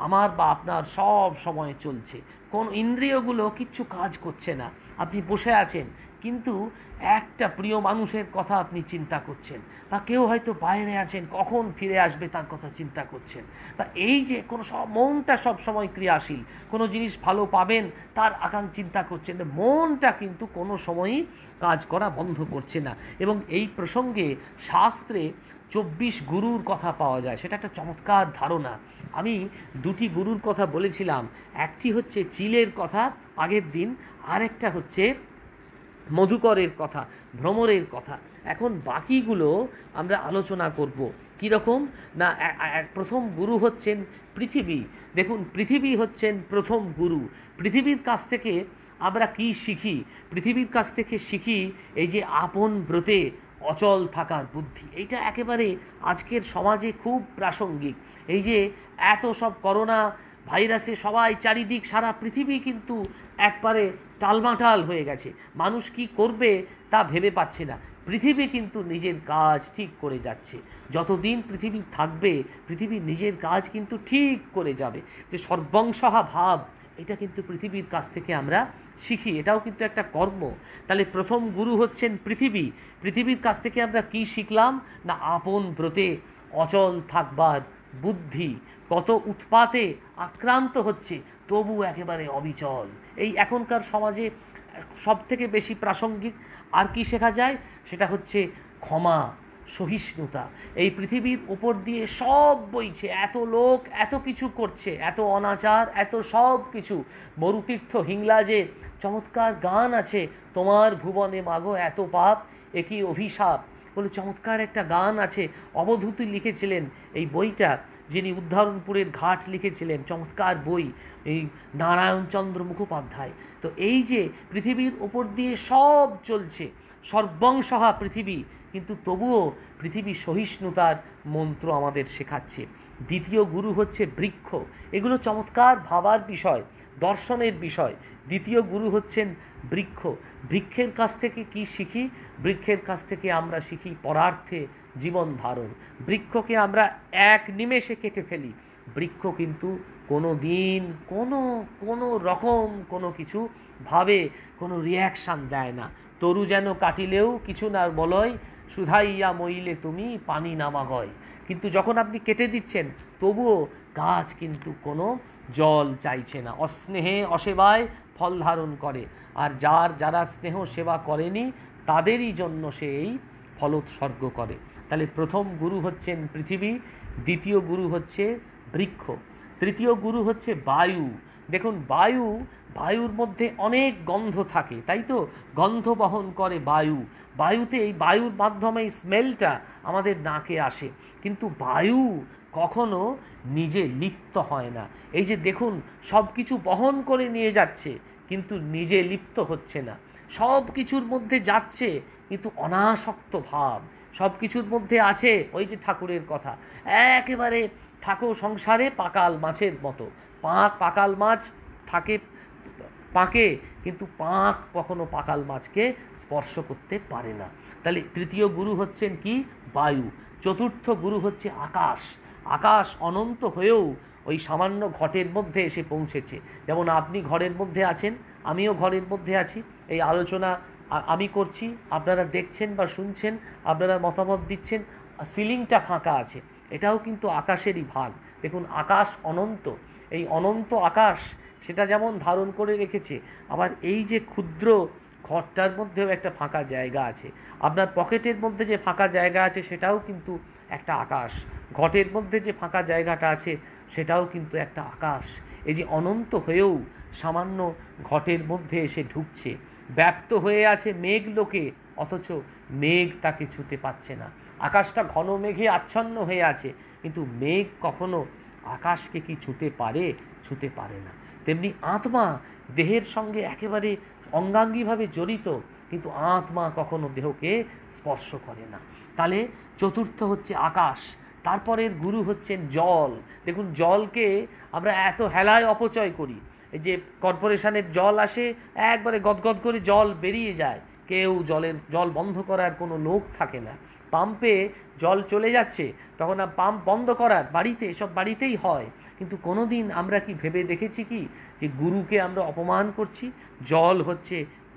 [SPEAKER 1] আমার বা আপনার সব সময় চলছে, কোন ইন্দ্রিয়গুলো কিচ্ছু কাজ করছে না। আপনি বসে আছেন কিন্তু একটা প্রিয় মানুষের কথা আপনি চিন্তা করছেন, বা কেউ হয়তো বাইরে আছেন, কখন ফিরে আসবে তার কথা চিন্তা করছেন, বা এই যে কোনো মনটা সব সময় ক্রিয়াশীল, কোনো জিনিস ভালো পাবেন তার চিন্তা করছেন। মনটা কিন্তু কোনো সময়ই কাজ করা বন্ধ করছে না। এবং এই প্রসঙ্গে শাস্ত্রে 24 গুরুর কথা পাওয়া যায়, সেটা একটা চমৎকার ধারণা। আমি 2টি গুরুর কথা বলেছিলাম, একটি হচ্ছে চিলের কথা আগের দিন, আরেকটা হচ্ছে মধুকরের কথা, ভ্রমরের কথা। এখন বাকিগুলো আমরা আলোচনা করব। কীরকম না, প্রথম গুরু হচ্ছেন পৃথিবী। দেখুন, পৃথিবী হচ্ছেন প্রথম গুরু। পৃথিবীর কাছ থেকে আমরা কি শিখি? পৃথিবীর কাছ থেকে শিখি এই যে আপন ব্রতে অচল থাকার বুদ্ধি। এইটা একেবারে আজকের সমাজে খুব প্রাসঙ্গিক। এই যে এত সব করোনা ভাইরাসে সবাই চারিদিক, সারা পৃথিবী কিন্তু একবারে টালমাটাল হয়ে গেছে। মানুষ কি করবে তা ভেবে পাচ্ছে না। পৃথিবী কিন্তু নিজের কাজ ঠিক করে যাচ্ছে। যতদিন পৃথিবী থাকবে পৃথিবী নিজের কাজ কিন্তু ঠিক করে যাবে। যে সর্বংসহা ভাব, এটা কিন্তু পৃথিবীর কাছ থেকে আমরা শিখি, এটাও কিন্তু একটা কর্ম। তাহলে প্রথম গুরু হচ্ছেন পৃথিবী। পৃথিবীর কাছ থেকে আমরা কি শিখলাম? না আপন ব্রতে অচল থাকবার বুদ্ধি। কত উৎপাতে আক্রান্ত হচ্ছে তবু একেবারে অবিচল। এই এখনকার সমাজে সব থেকে বেশি প্রাসঙ্গিক আর কি শেখা যায়? সেটা হচ্ছে ক্ষমা, সহিষ্ণুতা। এই পৃথিবীর উপর দিয়ে সব বইছে, এত লোক এত কিছু করছে, এত অনাচার, এত সব কিছু। মরুতীর্থ হিংলাজে চমৎকার গান আছে, তোমার ভুবনে মাগো এত পাপ একই অভিশাপ বলে চমৎকার একটা গান আছে। অবধূতি লিখেছিলেন এই বইটা, যিনি উদ্ধরণপুরের ঘাট লিখেছিলেন, চমৎকার বই, এই নারায়ণচন্দ্র মুখোপাধ্যায়। তো এই যে পৃথিবীর ওপর দিয়ে সব চলছে, সর্বংসহা পৃথিবী, কিন্তু তবুও পৃথিবী সহিষ্ণুতার মন্ত্র আমাদের শেখাচ্ছে। দ্বিতীয় গুরু হচ্ছে বৃক্ষ। এগুলো চমৎকার ভাবার বিষয়, দর্শনের বিষয়। দ্বিতীয় গুরু হচ্ছেন বৃক্ষ। বৃক্ষের কাছ থেকে কি শিখি? বৃক্ষের কাছ থেকে আমরা শিখি পরার্থে জীবন ধারণ। বৃক্ষকে আমরা এক নিমেষে কেটে ফেলি, বৃক্ষ কিন্তু কোনো দিন কোনো রকম কোনো কিছু ভাবে কোনো রিয়াকশান দেয় না। তরু যেন কাটিলেও কিছু না বলয়, শুধাইয়া মইলে তুমি পানি নামাগয়। কিন্তু যখন আপনি কেটে দিচ্ছেন তবুও গাছ কিন্তু কোনো জল চাইছে না। অস্নেহে অসেবায় ফল ধারণ করে, আর যারা স্নেহ সেবা করেনি তাদেরই জন্য সে এই ফলোৎসর্গ করে। তাহলে প্রথম গুরু হচ্ছেন পৃথিবী, দ্বিতীয় গুরু হচ্ছে বৃক্ষ, তৃতীয় গুরু হচ্ছে বায়ু। দেখুন বায়ুর মধ্যে অনেক গন্ধ থাকে, তাই তো? গন্ধ বহন করে বায়ু। বায়ুতে এই বায়ুর মাধ্যমে স্মেলটা আমাদের নাকে আসে, কিন্তু বায়ু কখনো নিজে লিপ্ত হয় না। এই যে দেখুন, সব কিছু বহন করে নিয়ে যাচ্ছে কিন্তু নিজে লিপ্ত হচ্ছে না। সব কিছুর মধ্যে যাচ্ছে কিন্তু অনাসক্ত ভাব। সব কিছুর মধ্যে আছে ওই যে ঠাকুরের কথা, একেবারে থাকো সংসারে পাকাল মাছের মতো। পাকাল মাছ থাকে পাকে, কিন্তু পাঁক কখনো পাকাল মাছকে স্পর্শ করতে পারে না। তাহলে তৃতীয় গুরু হচ্ছেন কি? বায়ু। চতুর্থ গুরু হচ্ছে আকাশ। আকাশ অনন্ত হয়েও ওই সামান্য ঘটের মধ্যে এসে পৌঁছেছে। যেমন আপনি ঘরের মধ্যে আছেন, আমিও ঘরের মধ্যে আছি, এই আলোচনা আমি করছি, আপনারা দেখছেন বা শুনছেন, আপনারা মতামত দিচ্ছেন, সিলিংটা ফাঁকা আছে, এটাও কিন্তু আকাশেরই ভাগ। দেখুন, আকাশ অনন্ত, এই অনন্ত আকাশ সেটা যেমন ধারণ করে রেখেছে, আবার এই যে ক্ষুদ্র ঘরটার মধ্যেও একটা ফাঁকা জায়গা আছে। আপনার পকেটের মধ্যে যে ফাঁকা জায়গা আছে সেটাও কিন্তু একটা আকাশ। ঘটের মধ্যে যে ফাঁকা জায়গাটা আছে সেটাও কিন্তু একটা আকাশ। এই যে অনন্ত হয়েও সামান্য ঘটের মধ্যে এসে ঢুকছে, ব্যাপ্ত হয়ে আছে মেঘ লোকে, অথচ মেঘ তাকে ছুতে পারছে না। আকাশটা ঘন মেঘে আচ্ছন্ন হয়ে আছে, কিন্তু মেঘ কখনো আকাশকে কি ছুতে পারে? ছুতে পারে না। তেমনি আত্মা দেহের সঙ্গে একেবারে অঙ্গাঙ্গিভাবে জড়িত, কিন্তু আত্মা কখনো দেহকে স্পর্শ করে না। তাহলে চতুর্থ হচ্ছে আকাশ। তারপরের গুরু হচ্ছেন জল। দেখুন, জলকে আমরা এত হেলায় অপচয় করি। এই যে কর্পোরেশনের জল আসে, একবারে গদগদ করে জল বেরিয়ে যায়, কেউ জল বন্ধ করার কোনো লোক থাকে না। পাম্পে জল চলে যাচ্ছে, তখন পাম্প বন্ধ করার বাড়িতে, সব বাড়িতেই হয়, কিন্তু কোনো দিন আমরা কি ভেবে দেখেছি কি যে গুরুকে আমরা অপমান করছি? জল হচ্ছে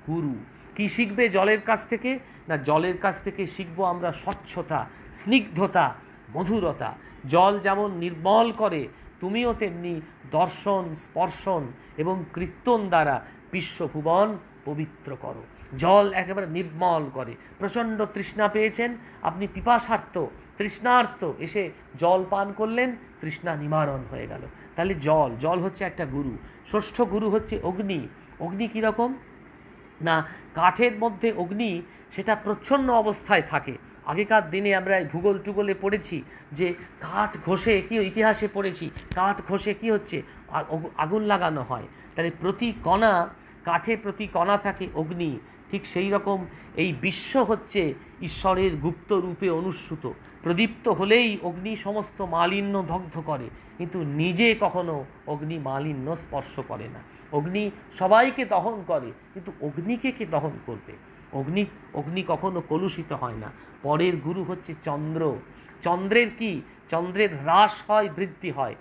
[SPEAKER 1] গুরু। কি শিখবে জলের কাছ থেকে? না, জলের কাছ থেকে শিখবো আমরা স্বচ্ছতা, স্নিগ্ধতা, মধুরতা। জল যেমন নির্মল করে, তুমিও তেমনি দর্শন, স্পর্শন এবং কীর্তন দ্বারা বিশ্বভুবন পবিত্র করো। জল একেবারে নির্মল করে। প্রচণ্ড তৃষ্ণা পেয়েছেন, আপনি পিপাসার্ত, তৃষ্ণার্ত, এসে জল পান করলেন, তৃষ্ণা নিবারণ হয়ে গেল। তাহলে জল হচ্ছে একটা গুরু। ষষ্ঠ গুরু হচ্ছে অগ্নি। অগ্নি কীরকম না, কাঠের মধ্যে অগ্নি সেটা প্রচ্ছন্ন অবস্থায় থাকে। আগেকার দিনে আমরা ভূগোল টুগোলে পড়েছি যে কাঠ ঘষে, কি ইতিহাসে পড়েছি, কাঠ ঘষে কি হচ্ছে, আগুন লাগানো হয়। তাহলে প্রতি কণা, কাঠে প্রতি কণা থাকে অগ্নি। ঠিক সেই রকম এই বিশ্ব হচ্ছে ঈশ্বরের গুপ্ত রূপে অনুস্যূত। প্রদীপ্ত হলেই অগ্নি সমস্ত মালিন্য দগ্ধ করে, কিন্তু নিজে কখনো অগ্নি মালিন্য স্পর্শ করে না। অগ্নি সবাইকে দহন করে, কিন্তু অগ্নিকে কে দহন করবে? অগ্নি কখনো কলুষিত হয় না। পরের গুরু হচ্ছে চন্দ্র। চন্দ্রের কি? চন্দ্রের হ্রাস হয়, বৃদ্ধি হয়।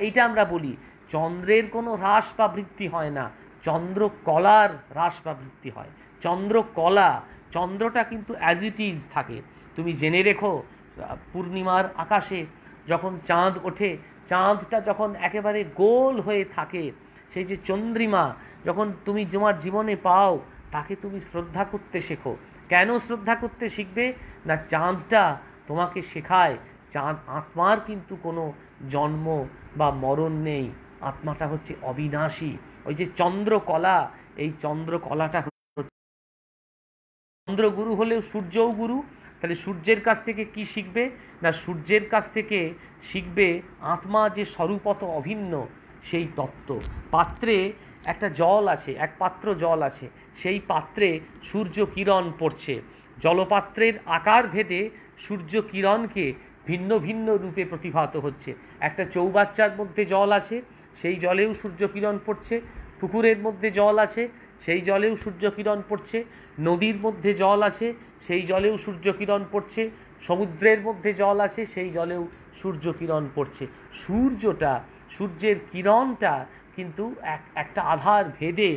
[SPEAKER 1] এইটা আমরা বলি, চন্দ্রের কোনো হ্রাস বা বৃদ্ধি হয় না, চন্দ্রকলার হ্রাস বা বৃদ্ধি হয়। চন্দ্রকলা, চন্দ্রটা কিন্তু অ্যাজ ইট ইজ থাকে। তুমি জেনে রেখো, পূর্ণিমার আকাশে যখন চাঁদ ওঠে, চাঁদটা যখন একেবারে গোল হয়ে থাকে, সেই যে চন্দ্রিমা যখন তুমি তোমার জীবনে পাও, তাকে তুমি শ্রদ্ধা করতে শেখো। কেন শ্রদ্ধা করতে শিখবে? না, চাঁদটা তোমাকে শেখায় চাঁদ আত্মার কিন্তু কোনো জন্ম বা মরণ নেই, আত্মাটা হচ্ছে অবিনাশী। ওই যে চন্দ্রকলা, এই চন্দ্রকলাটা চন্দ্রগুরু হলেও সূর্যও গুরু। তাহলে সূর্যের কাছ থেকে কি শিখবে? না, সূর্যের কাছ থেকে শিখবে আত্মা যে স্বরূপত অভিন্ন সেই তত্ত্ব। পাত্রে একটা জল আছে, এক পাত্র জল আছে, সেই পাত্রে সূর্য কিরণ পড়ছে, জলপাত্রের আকার ভেদে সূর্য কিরণকে ভিন্ন ভিন্ন রূপে প্রতিভাত হচ্ছে। একটা চৌবাচ্চার মধ্যে জল আছে, সেই জলেও সূর্যকিরণ পড়ছে। পুকুরের মধ্যে জল আছে, সেই জলেও সূর্যকিরণ পড়ছে। নদীর মধ্যে জল আছে, সেই জলেও সূর্যকিরণ পড়ছে। সমুদ্রের মধ্যে জল আছে, সেই জলেও সূর্যকিরণ পড়ছে। সূর্যের কিরণটা কিন্তু একটা আধার ভেদে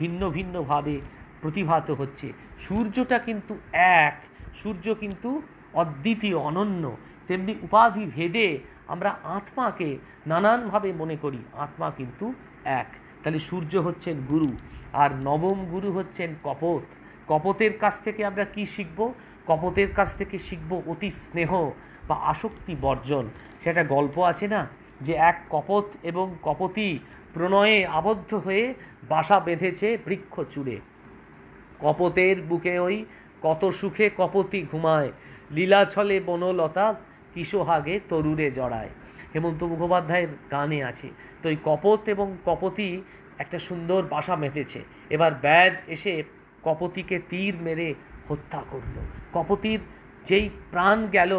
[SPEAKER 1] ভিন্ন ভিন্নভাবে প্রতিভাত হচ্ছে। সূর্যটা কিন্তু এক, সূর্য কিন্তু অদ্বিতীয়, অনন্য। তেমনি উপাধি ভেদে আমরা আত্মাকে নানানভাবে মনে করি, আত্মা কিন্তু এক। তাহলে সূর্য হচ্ছেন গুরু, আর নবম গুরু হচ্ছেন কপোত। কপোতের কাছ থেকে আমরা কি শিখব? কপোতের কাছ থেকে শিখব অতি স্নেহ বা আসক্তি বর্জন। সেটা গল্প আছে না, যে এক কপোত এবং কপোতী প্রণয়ে আবদ্ধ হয়ে বাসা বেঁধেছে বৃক্ষ চূড়ে। কপোতের বুকে ওই কত সুখে কপোতী ঘুমায়, লীলাছলে বনলতা কিশোহাগে তরুরে জড়ায়। হেমন্ত মুখোপাধ্যায়ের গানে আছে। তো এই কপোত এবং কপোতী একটা সুন্দর বাসা বেঁধেছে। এবার ব্যাধ এসে কপোতীকে তীর মেরে হত্যা করল। কপোতীর যেই প্রাণ গেল,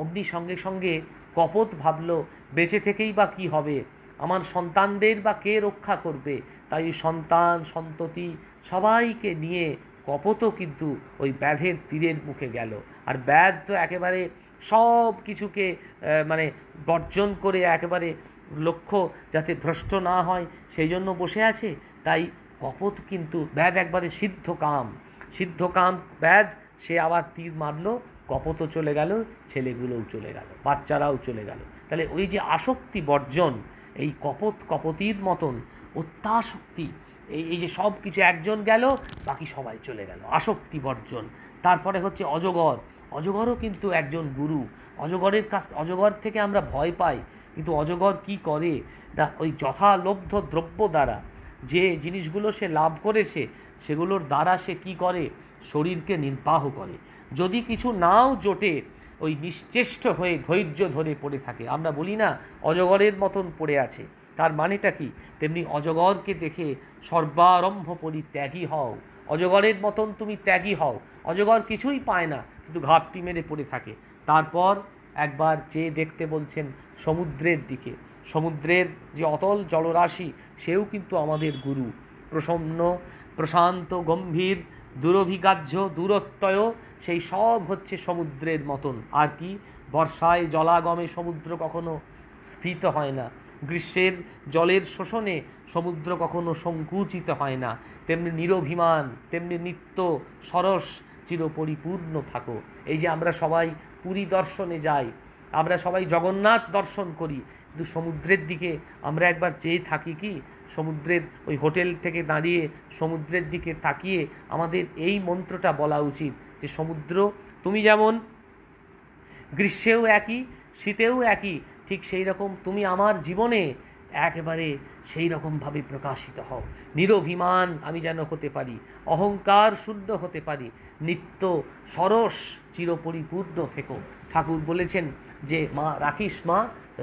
[SPEAKER 1] অমনি সঙ্গে সঙ্গে কপোত ভাবল, বেঁচে থেকেই বা কী হবে, আমার সন্তানদের বা কে রক্ষা করবে? তাই সন্তান সন্ততি সবাইকে নিয়ে কপোতও কিন্তু ওই ব্যাধের তীরের মুখে গেল। আর ব্যাধ তো একেবারে সব কিছুকে মানে বর্জন করে, একেবারে লক্ষ্য যাতে ভ্রষ্ট না হয় সেই জন্য বসে আছে। তাই কপোত কিন্তু, ব্যাধ একবারে সিদ্ধকাম ব্যাধ, সে আবার তীর মারল, কপোতও চলে গেল, ছেলেগুলোও চলে গেল, বাচ্চারাও চলে গেল। তাহলে ওই যে আসক্তি বর্জন, এই কপোতীর মতন অত্যাসক্তি, এই যে সব কিছু, একজন গেল বাকি সবাই চলে গেল, আসক্তি বর্জন। তারপরে হচ্ছে অজগর। অজগরও কিন্তু একজন গুরু। অজগর থেকে আমরা ভয় পাই, কিন্তু অজগর কি করে না, ওই যথালব্ধ দ্রব্য দ্বারা যে জিনিসগুলো সে লাভ করেছে সেগুলোর দ্বারা সে কি করে, শরীরকে নির্বাহ করে। যদি কিছু নাও জোটে, ওই নিশ্চেষ্ট হয়ে ধৈর্য ধরে পড়ে থাকে। আমরা বলি না অজগরের মতন পড়ে আছে, তার মানেটা কি? তেমনি অজগরকে দেখে সর্বারম্ভ পরিত্যাগী হও, অজগরের মতন তুমি ত্যাগী হও। অজগর কিছুই পায় না, কিন্তু ঘাপটি মেরে পড়ে থাকে। তারপর একবার চেয়ে দেখতে বলছেন সমুদ্রের দিকে। সমুদ্রের যে অতল জলরাশি, সেও কিন্তু আমাদের গুরু। প্রসন্ন, প্রশান্ত, গম্ভীর, দুরভিগাহ্য, দূরত্বয়, সেই সব হচ্ছে সমুদ্রের মতন। আর কি, বর্ষায় জলাগমে সমুদ্র কখনো স্ফীত হয় না, গ্রীষ্মের জলের শোষণে সমুদ্র কখনো সংকুচিত হয় না। তেমনি নিরভিমান, তেমনি নিত্য সরস, চিরপরিপূর্ণ থাকো। এই যে আমরা সবাই পুরী দর্শনে যাই, আমরা সবাই জগন্নাথ দর্শন করি, কিন্তু সমুদ্রের দিকে আমরা একবার চেয়ে থাকি কি? সমুদ্রের ওই হোটেল থেকে দাঁড়িয়ে সমুদ্রের দিকে তাকিয়ে আমাদের এই মন্ত্রটা বলা উচিত যে সমুদ্র, তুমি যেমন গ্রীষ্মেও একই, শীতেও একই, ঠিক সেই রকম তুমি আমার জীবনে একেবারে সেই রকমভাবে প্রকাশিত হও। নিরভিমান আমি যেন হতে পারি, অহংকার শূন্য হতে পারি, নিত্য সরস চিরপরিপূর্ণ থেকো। ঠাকুর বলেছেন যে মা রাখিস মা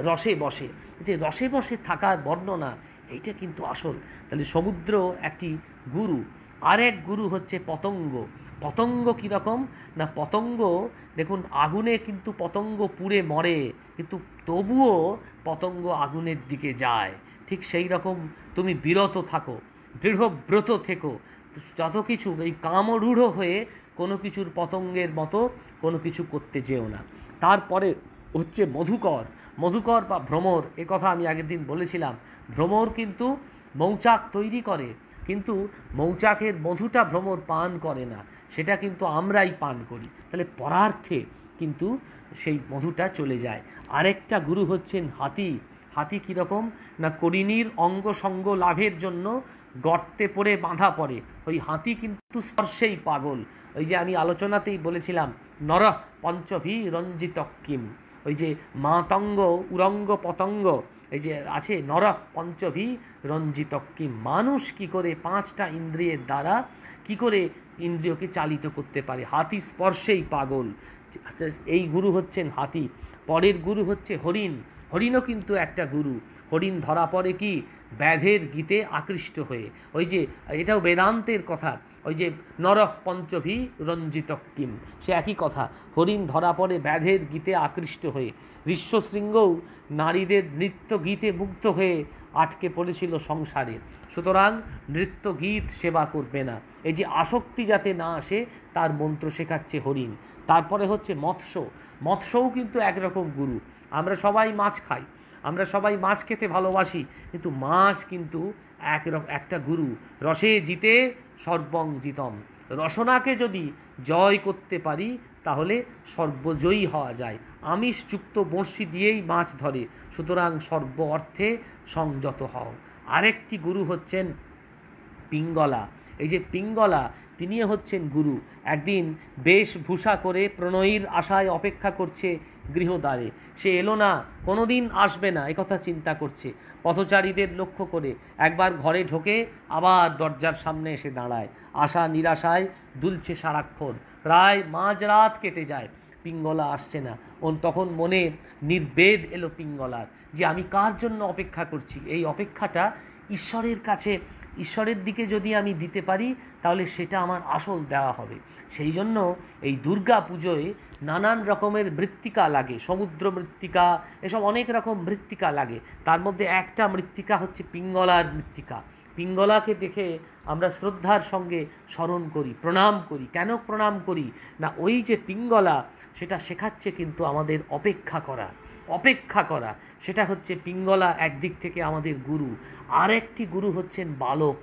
[SPEAKER 1] রসে বসে, যে রসে বসে থাকার বর্ণনা, এইটা কিন্তু আসল। তাহলে সমুদ্র একটি গুরু। আর এক গুরু হচ্ছে পতঙ্গ। পতঙ্গ কীরকম না, পতঙ্গ দেখুন, আগুনে কিন্তু পতঙ্গ পুড়ে মরে, কিন্তু তবুও পতঙ্গ আগুনের দিকে যায়। ঠিক সেই রকম তুমি বিরত থাকো, দৃঢ়ব্রত থেকো, যত কিছু এই কামরূঢ় হয়ে কোনো কিছুর পতঙ্গের মতো কোনো কিছু করতে যেও না। তারপরে হচ্ছে মধুকর। মধুকর বা ভ্রমর, এ কথা আমি আগের দিন বলেছিলাম। ভ্রমর কিন্তু মৌচাক তৈরি করে, কিন্তু মৌচাকের মধুটা ভ্রমর পান করে না, সেটা কিন্তু আমরাই পান করি। তাহলে পরার্থে কিন্তু সেই মধুটা চলে যায়। আরেকটা গুরু হচ্ছেন হাতি। হাতি কীরকম না, করিনীর অঙ্গ সঙ্গ লাভের জন্য গর্তে পড়ে বাঁধা পড়ে। ওই হাতি কিন্তু স্পর্শেই পাগল। ওই যে আমি আলোচনাতেই বলেছিলাম, নরঃ পঞ্চভি রঞ্জিত কিম, ওই যে মাতঙ্গ উরঙ্গ পতঙ্গ, এই যে আছে নরঃ পঞ্চভি রঞ্জিত কিম, মানুষ কি করে পাঁচটা ইন্দ্রিয়ের দ্বারা কি করে ইন্দ্রিয়কে চালিত করতে পারে, হাতি স্পর্শেই পাগল। এই গুরু হচ্ছেন হাতি। পরের গুরু হচ্ছে হরিণ। হরিণও কিন্তু একটা গুরু। হরিণ ধরা পড়ে কি ব্যাধের গীতে আকৃষ্ট হয়ে। ওই যে এটাও বেদান্তের কথা, ওই যে নরঃ পঞ্চভি রঞ্জিত কিম, সে একই কথা। হরিণ ধরা পড়ে ব্যাধের গীতে আকৃষ্ট হয়ে। ঋষ্যশৃঙ্গও নারীদের নৃত্য গীতে মুগ্ধ হয়ে আটকে পড়েছিল সংসারে। সুতরাং নৃত্য গীত সেবা করবে না, এই যে আসক্তি যাতে না আসে তার মন্ত্র শেখাচ্ছে হরিণ। তারপরে হচ্ছে মৎস্য। মৎস্যও কিন্তু একরকম গুরু। আমরা সবাই মাছ খাই, আমরা সবাই মাছ খেতে ভালোবাসি, কিন্তু মাছ কিন্তু একটা গুরু। রসে জিতে সর্বং জিতম, রসনাকে যদি জয় করতে পারি তাহলে সর্বজয়ী হওয়া যায়। আমিষযুক্ত বঁড়শি দিয়েই মাছ ধরে, সুতরাং সর্ব অর্থে সংযত হও। আরেকটি গুরু হচ্ছেন পিঙ্গলা। এই যে পিঙ্গলা, তিনি হচ্ছেন গুরু। একদিন বেশভূষা করে প্রণয়ীর আশায় অপেক্ষা করছে গৃহদ্বারে, সে এলো না, কোনোদিন আসবে না একথা চিন্তা করছে। পথচারীদের লক্ষ্য করে একবার ঘরে ঢোকে, আবার দরজার সামনে এসে দাঁড়ায়। আশা নিরাশায় দুলছে সারাক্ষণ, প্রায় মাঝরাত কেটে যায়, পিঙ্গলা আসছে না। তখন মনে নির্বেদ এলো পিঙ্গলার, যে আমি কার জন্য অপেক্ষা করছি? এই অপেক্ষাটা ঈশ্বরের কাছে, ঈশ্বরের দিকে যদি আমি দিতে পারি তাহলে সেটা আমার আসল দেওয়া হবে। সেই জন্য এই দুর্গা পুজোয় নানান রকমের মৃত্তিকা লাগে, সমুদ্র মৃত্তিকা, এসব অনেক রকম মৃত্তিকা লাগে। তার মধ্যে একটা মৃত্তিকা হচ্ছে পিঙ্গলার মৃত্তিকা। পিঙ্গলাকে দেখে আমরা শ্রদ্ধার সঙ্গে স্মরণ করি, প্রণাম করি। কেন প্রণাম করি না, ওই যে পিঙ্গলা সেটা শেখাচ্ছে কিন্তু আমাদের অপেক্ষা করা, অপেক্ষা করা। সেটা হচ্ছে পিঙ্গলা একদিক থেকে আমাদের গুরু। আর একটি গুরু হচ্ছেন বালক।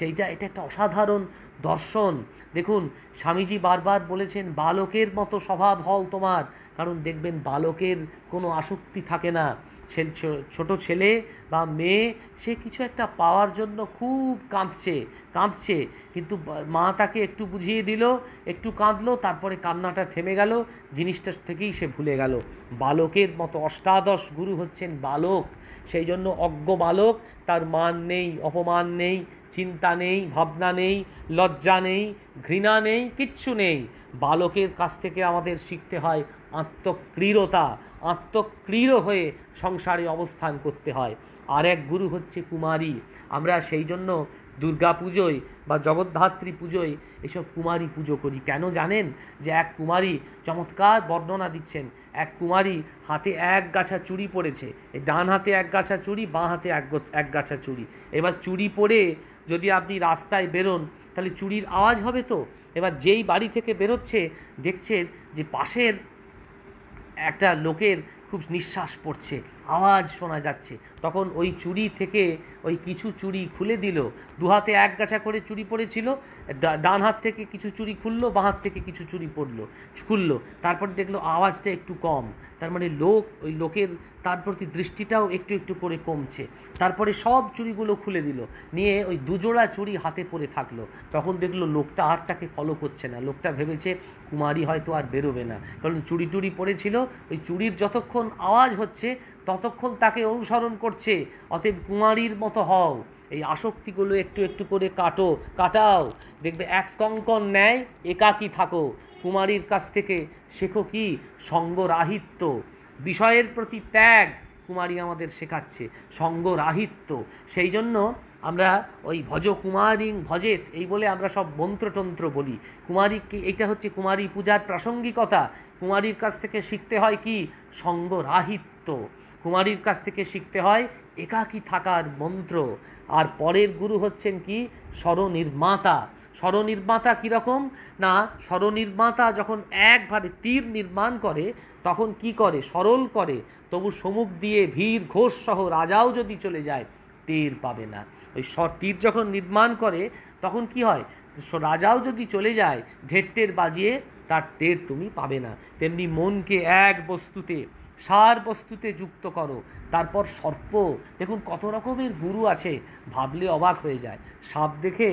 [SPEAKER 1] এটা একটা অসাধারণ দর্শন। দেখুন, স্বামীজি বারবার বলেছেন বালকের মতো স্বভাব হও তোমার, কারণ দেখবেন বালকের কোনো আসক্তি থাকে না। ছোট ছেলে বা মেয়ে সে কিছু একটা পাওয়ার জন্য খুব কাঁদছে, কিন্তু মা তাকে একটু বুঝিয়ে দিল, একটু কাঁদলো, তারপরে কান্নাটা থেমে গেল, জিনিসটা থেকেই সে ভুলে গেল। বালকের মতো অষ্টাদশ গুরু হচ্ছেন বালক। সেই জন্য অজ্ঞ বালক, তার মান নেই, অপমান নেই, চিন্তা নেই, ভাবনা নেই, লজ্জা নেই, ঘৃণা নেই, কিচ্ছু নেই। বালকের কাছ থেকে আমাদের শিখতে হয় আত্মক্রীড়তা, আত্মক্রীড় হয়ে সংসারে অবস্থান করতে হয়। আর এক গুরু হচ্ছে কুমারী। আমরা সেই জন্য দুর্গা পুজোয় বা জগদ্ধাত্রী পুজোয় এসব কুমারী পুজো করি। কেন জানেন? যে এক কুমারী, চমৎকার বর্ণনা দিচ্ছেন, এক কুমারী হাতে এক গাছা চুড়ি পড়েছে, ডান হাতে এক গাছা চুড়ি, বাঁ হাতে এক গাছা চুড়ি। এবার চুড়ি পরে যদি আপনি রাস্তায় বেরোন তাহলে চুড়ির আওয়াজ হবে তো। এবার যেই বাড়ি থেকে বেরোচ্ছে দেখছেন যে পাশের একটা লোকের খুব নিঃশ্বাস পড়ছে, আওয়াজ শোনা যাচ্ছে, তখন ওই চুড়ি থেকে ওই কিছু চুড়ি খুলে দিল। দু হাতে এক গাছা করে চুড়ি পড়েছিল, ডান হাত থেকে কিছু চুড়ি খুললো, বাঁ হাত থেকে কিছু চুড়ি খুললো, তারপর দেখলো আওয়াজটা একটু কম, তার মানে ওই লোকের তার প্রতি দৃষ্টিটাও একটু একটু করে কমছে। তারপরে সব চুড়িগুলো খুলে দিল, নিয়ে ওই দুজোড়া চুড়ি হাতে পরে থাকলো। তখন দেখলো লোকটা আর তাকে ফলো করছে না। লোকটা ভেবেছে কুমারী হয়তো আর বেরোবে না, কারণ চুড়ি টুড়ি পড়েছিল, ওই চুড়ির যতক্ষণ আওয়াজ হচ্ছে ততক্ষণ তাকে অনুসরণ করছে। অতএব কুমারীর মতো হও, এই আসক্তিগুলো একটু একটু করে কাটাও, দেখবে এক কঙ্কন ন্যায় একাকী থাকো। কুমারীর কাছ থেকে শেখো কি? সঙ্গরাহিত্য, বিষয়ের প্রতি ত্যাগ কুমারী আমাদের শেখাচ্ছে, সঙ্গরাহিত্য। সেই জন্য আমরা ওই ভজ কুমারী ভজেত এই বলে আমরা সব মন্ত্রতন্ত্র বলি। কুমারীকে, এইটা হচ্ছে কুমারী পূজার প্রাসঙ্গিকতা। কুমারীর কাছ থেকে শিখতে হয় কি? সঙ্গরাহিত্য। কুমারীর কাছ থেকে শিখতে হয় একাকী থাকার মন্ত্র। আর পরের গুরু হচ্ছেন কি? স্বরনির্মাতা। স্বরনির্মাতা কীরকম না, স্বরনির্মাতা যখন একবারে তীর নির্মাণ করে তখন কি করে? সরল করে, তবু সম্মুখ দিয়ে ভীর ঘোষ সহ রাজাও যদি চলে যায় টের পাবে না। ওই তীর যখন নির্মাণ করে তখন কি হয়? রাজাও যদি চলে যায় ঢের বাজিয়ে তার টের তুমি পাবে না। তেমনি মনকে এক বস্তুতে, সার বস্তুতে যুক্ত করো। তারপর সর্প, দেখুন কত রকমের গুরু আছে, ভাবলে অবাক হয়ে যায়। সাপ দেখে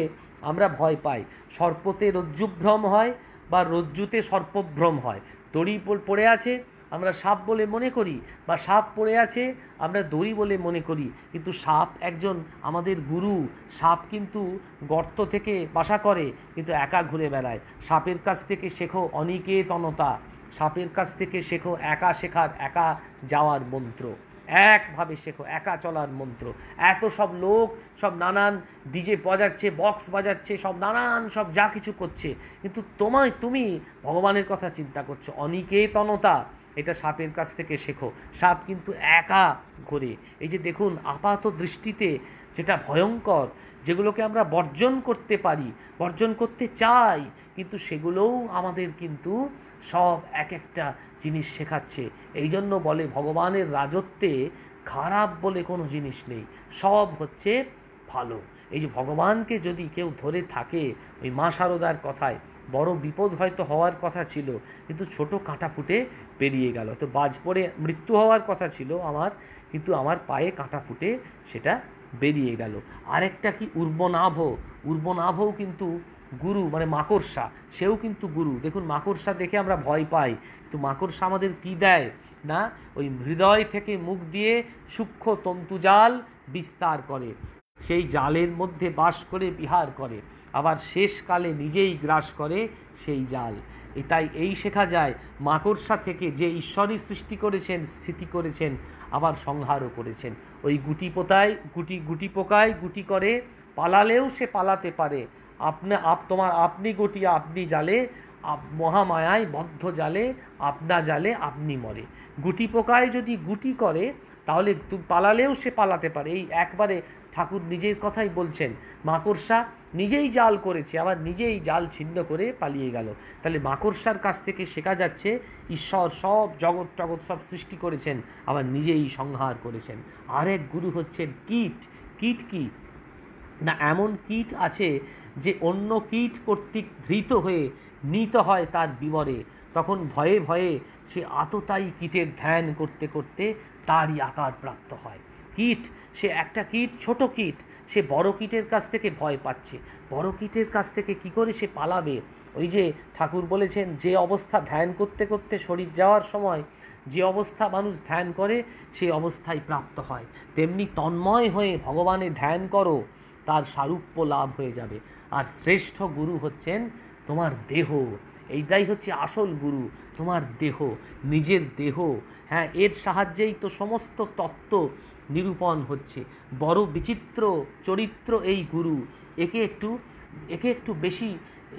[SPEAKER 1] আমরা ভয় পাই, সর্পতে রজ্জুভ্রম হয় বা রজ্জুতে সর্পভ্রম হয়। দড়ি পড়ে আছে আমরা সাপ বলে মনে করি, বা সাপ পড়ে আছে আমরা দড়ি বলে মনে করি, কিন্তু সাপ একজন আমাদের গুরু। সাপ কিন্তু গর্ত থেকে বাসা করে, কিন্তু একা ঘুরে বেড়ায়। সাপের কাছ থেকে শেখো অনিকেতনতা, সাপের কাছ থেকে শেখো একা শেখার, একা যাওয়ার মন্ত্র। একভাবে শেখো, একা চলার মন্ত্র। এত সব লোক সব নানান ডিজে বাজাচ্ছে, বক্স বাজাচ্ছে, সব নানান সব যা কিছু করছে, কিন্তু তুমি ভগবানের কথা চিন্তা করছো। অনিকেতনতা, এটা সাপের কাছ থেকে শেখো। সাপ কিন্তু একা ঘোরে। এই যে দেখুন, আপাত দৃষ্টিতে যেটা ভয়ঙ্কর, যেগুলোকে আমরা বর্জন করতে পারি, বর্জন করতে চাই, কিন্তু সেগুলোও আমাদের কিন্তু সব এক একটা জিনিস শেখাচ্ছে। এই জন্য বলে ভগবানের রাজত্বে খারাপ বলে কোনো জিনিস নেই, সব হচ্ছে ভালো। এই যে ভগবানকে যদি কেউ ধরে থাকে, ওই মা শারদার কথায় বড় বিপদ হয়তো হওয়ার কথা ছিল, কিন্তু ছোট কাঁটা ফুটে বেরিয়ে গেল। তো বাজ পড়ে মৃত্যু হওয়ার কথা ছিল আমার, কিন্তু আমার পায়ে কাঁটা ফুটে সেটা বেরিয়ে গেল। আরেকটা কি, উর্বনাভ। উর্বনাভও কিন্তু গুরু, মানে মাকড়সা, সেও কিন্তু গুরু। দেখুন, মাকড়সা দেখে আমরা ভয় পাই, কিন্তু মাকড়সা আমাদের কি দেয় না, ওই হৃদয় থেকে মুখ দিয়ে সূক্ষ্ম তন্তুজাল বিস্তার করে, সেই জালের মধ্যে বাস করে বিহার করে, আবার শেষকালে নিজেই গ্রাস করে সেই জাল। তাই এই শেখা যায় মাকড়সা থেকে যে ঈশ্বরই সৃষ্টি করেছেন, স্থিতি করেছেন, আবার সংহারও করেছেন। ওই গুটি পোকায় গুটি করে, পালালেও সে পালাতে পারে। আপনি গুটি আপনি জালে, মহামায়ায় বদ্ধ জালে, আপনা জালে আপনি মরে। গুটি পোকায় যদি গুটি করে, তাহলে পালালেও সে পালাতে পারে। এই একবারে ঠাকুর নিজের কথাই বলছেন, মাকড়সা নিজেই জাল করেছে, আবার নিজেই জাল ছিন্ন করে পালিয়ে গেল। তাহলে মাকড়সার কাছ থেকে শেখা যাচ্ছে ঈশ্বর সব জগৎ টগৎ সব সৃষ্টি করেছেন, আবার নিজেই সংহার করেছেন। আরেক গুরু হচ্ছেন কীট। কীট কি না, এমন কীট আছে যে অন্য কীট কর্তৃক ধৃত হয়ে নীত হয় তার বিবরে, তখন ভয়ে ভয়ে সে আততায়ী কীটের ধ্যান করতে করতে তারই আকার প্রাপ্ত হয়। কীট, সে একটা কীট, ছোট কীট, সে বড় কীটের কাছ থেকে ভয় পাচ্ছে। বড় কীটের কাছ থেকে কি করে সে পালাবে? ওই যে ঠাকুর বলেছেন, যে অবস্থা ধ্যান করতে করতে শরীর যাওয়ার সময় যে অবস্থা মানুষ ধ্যান করে, সেই অবস্থায় প্রাপ্ত হয়, তেমনি তন্ময় হয়ে ভগবানের ধ্যান করো, তার সারূপ্য লাভ হয়ে যাবে। আর শ্রেষ্ঠ গুরু হচ্ছেন তোমার দেহ। এইটাই হচ্ছে আসল গুরু, তোমার দেহ, নিজের দেহ। হ্যাঁ, এর সাহায্যেই তো সমস্ত তত্ত্ব নিরূপণ হচ্ছে। বড় বিচিত্র চরিত্র এই গুরু, একে একটু বেশি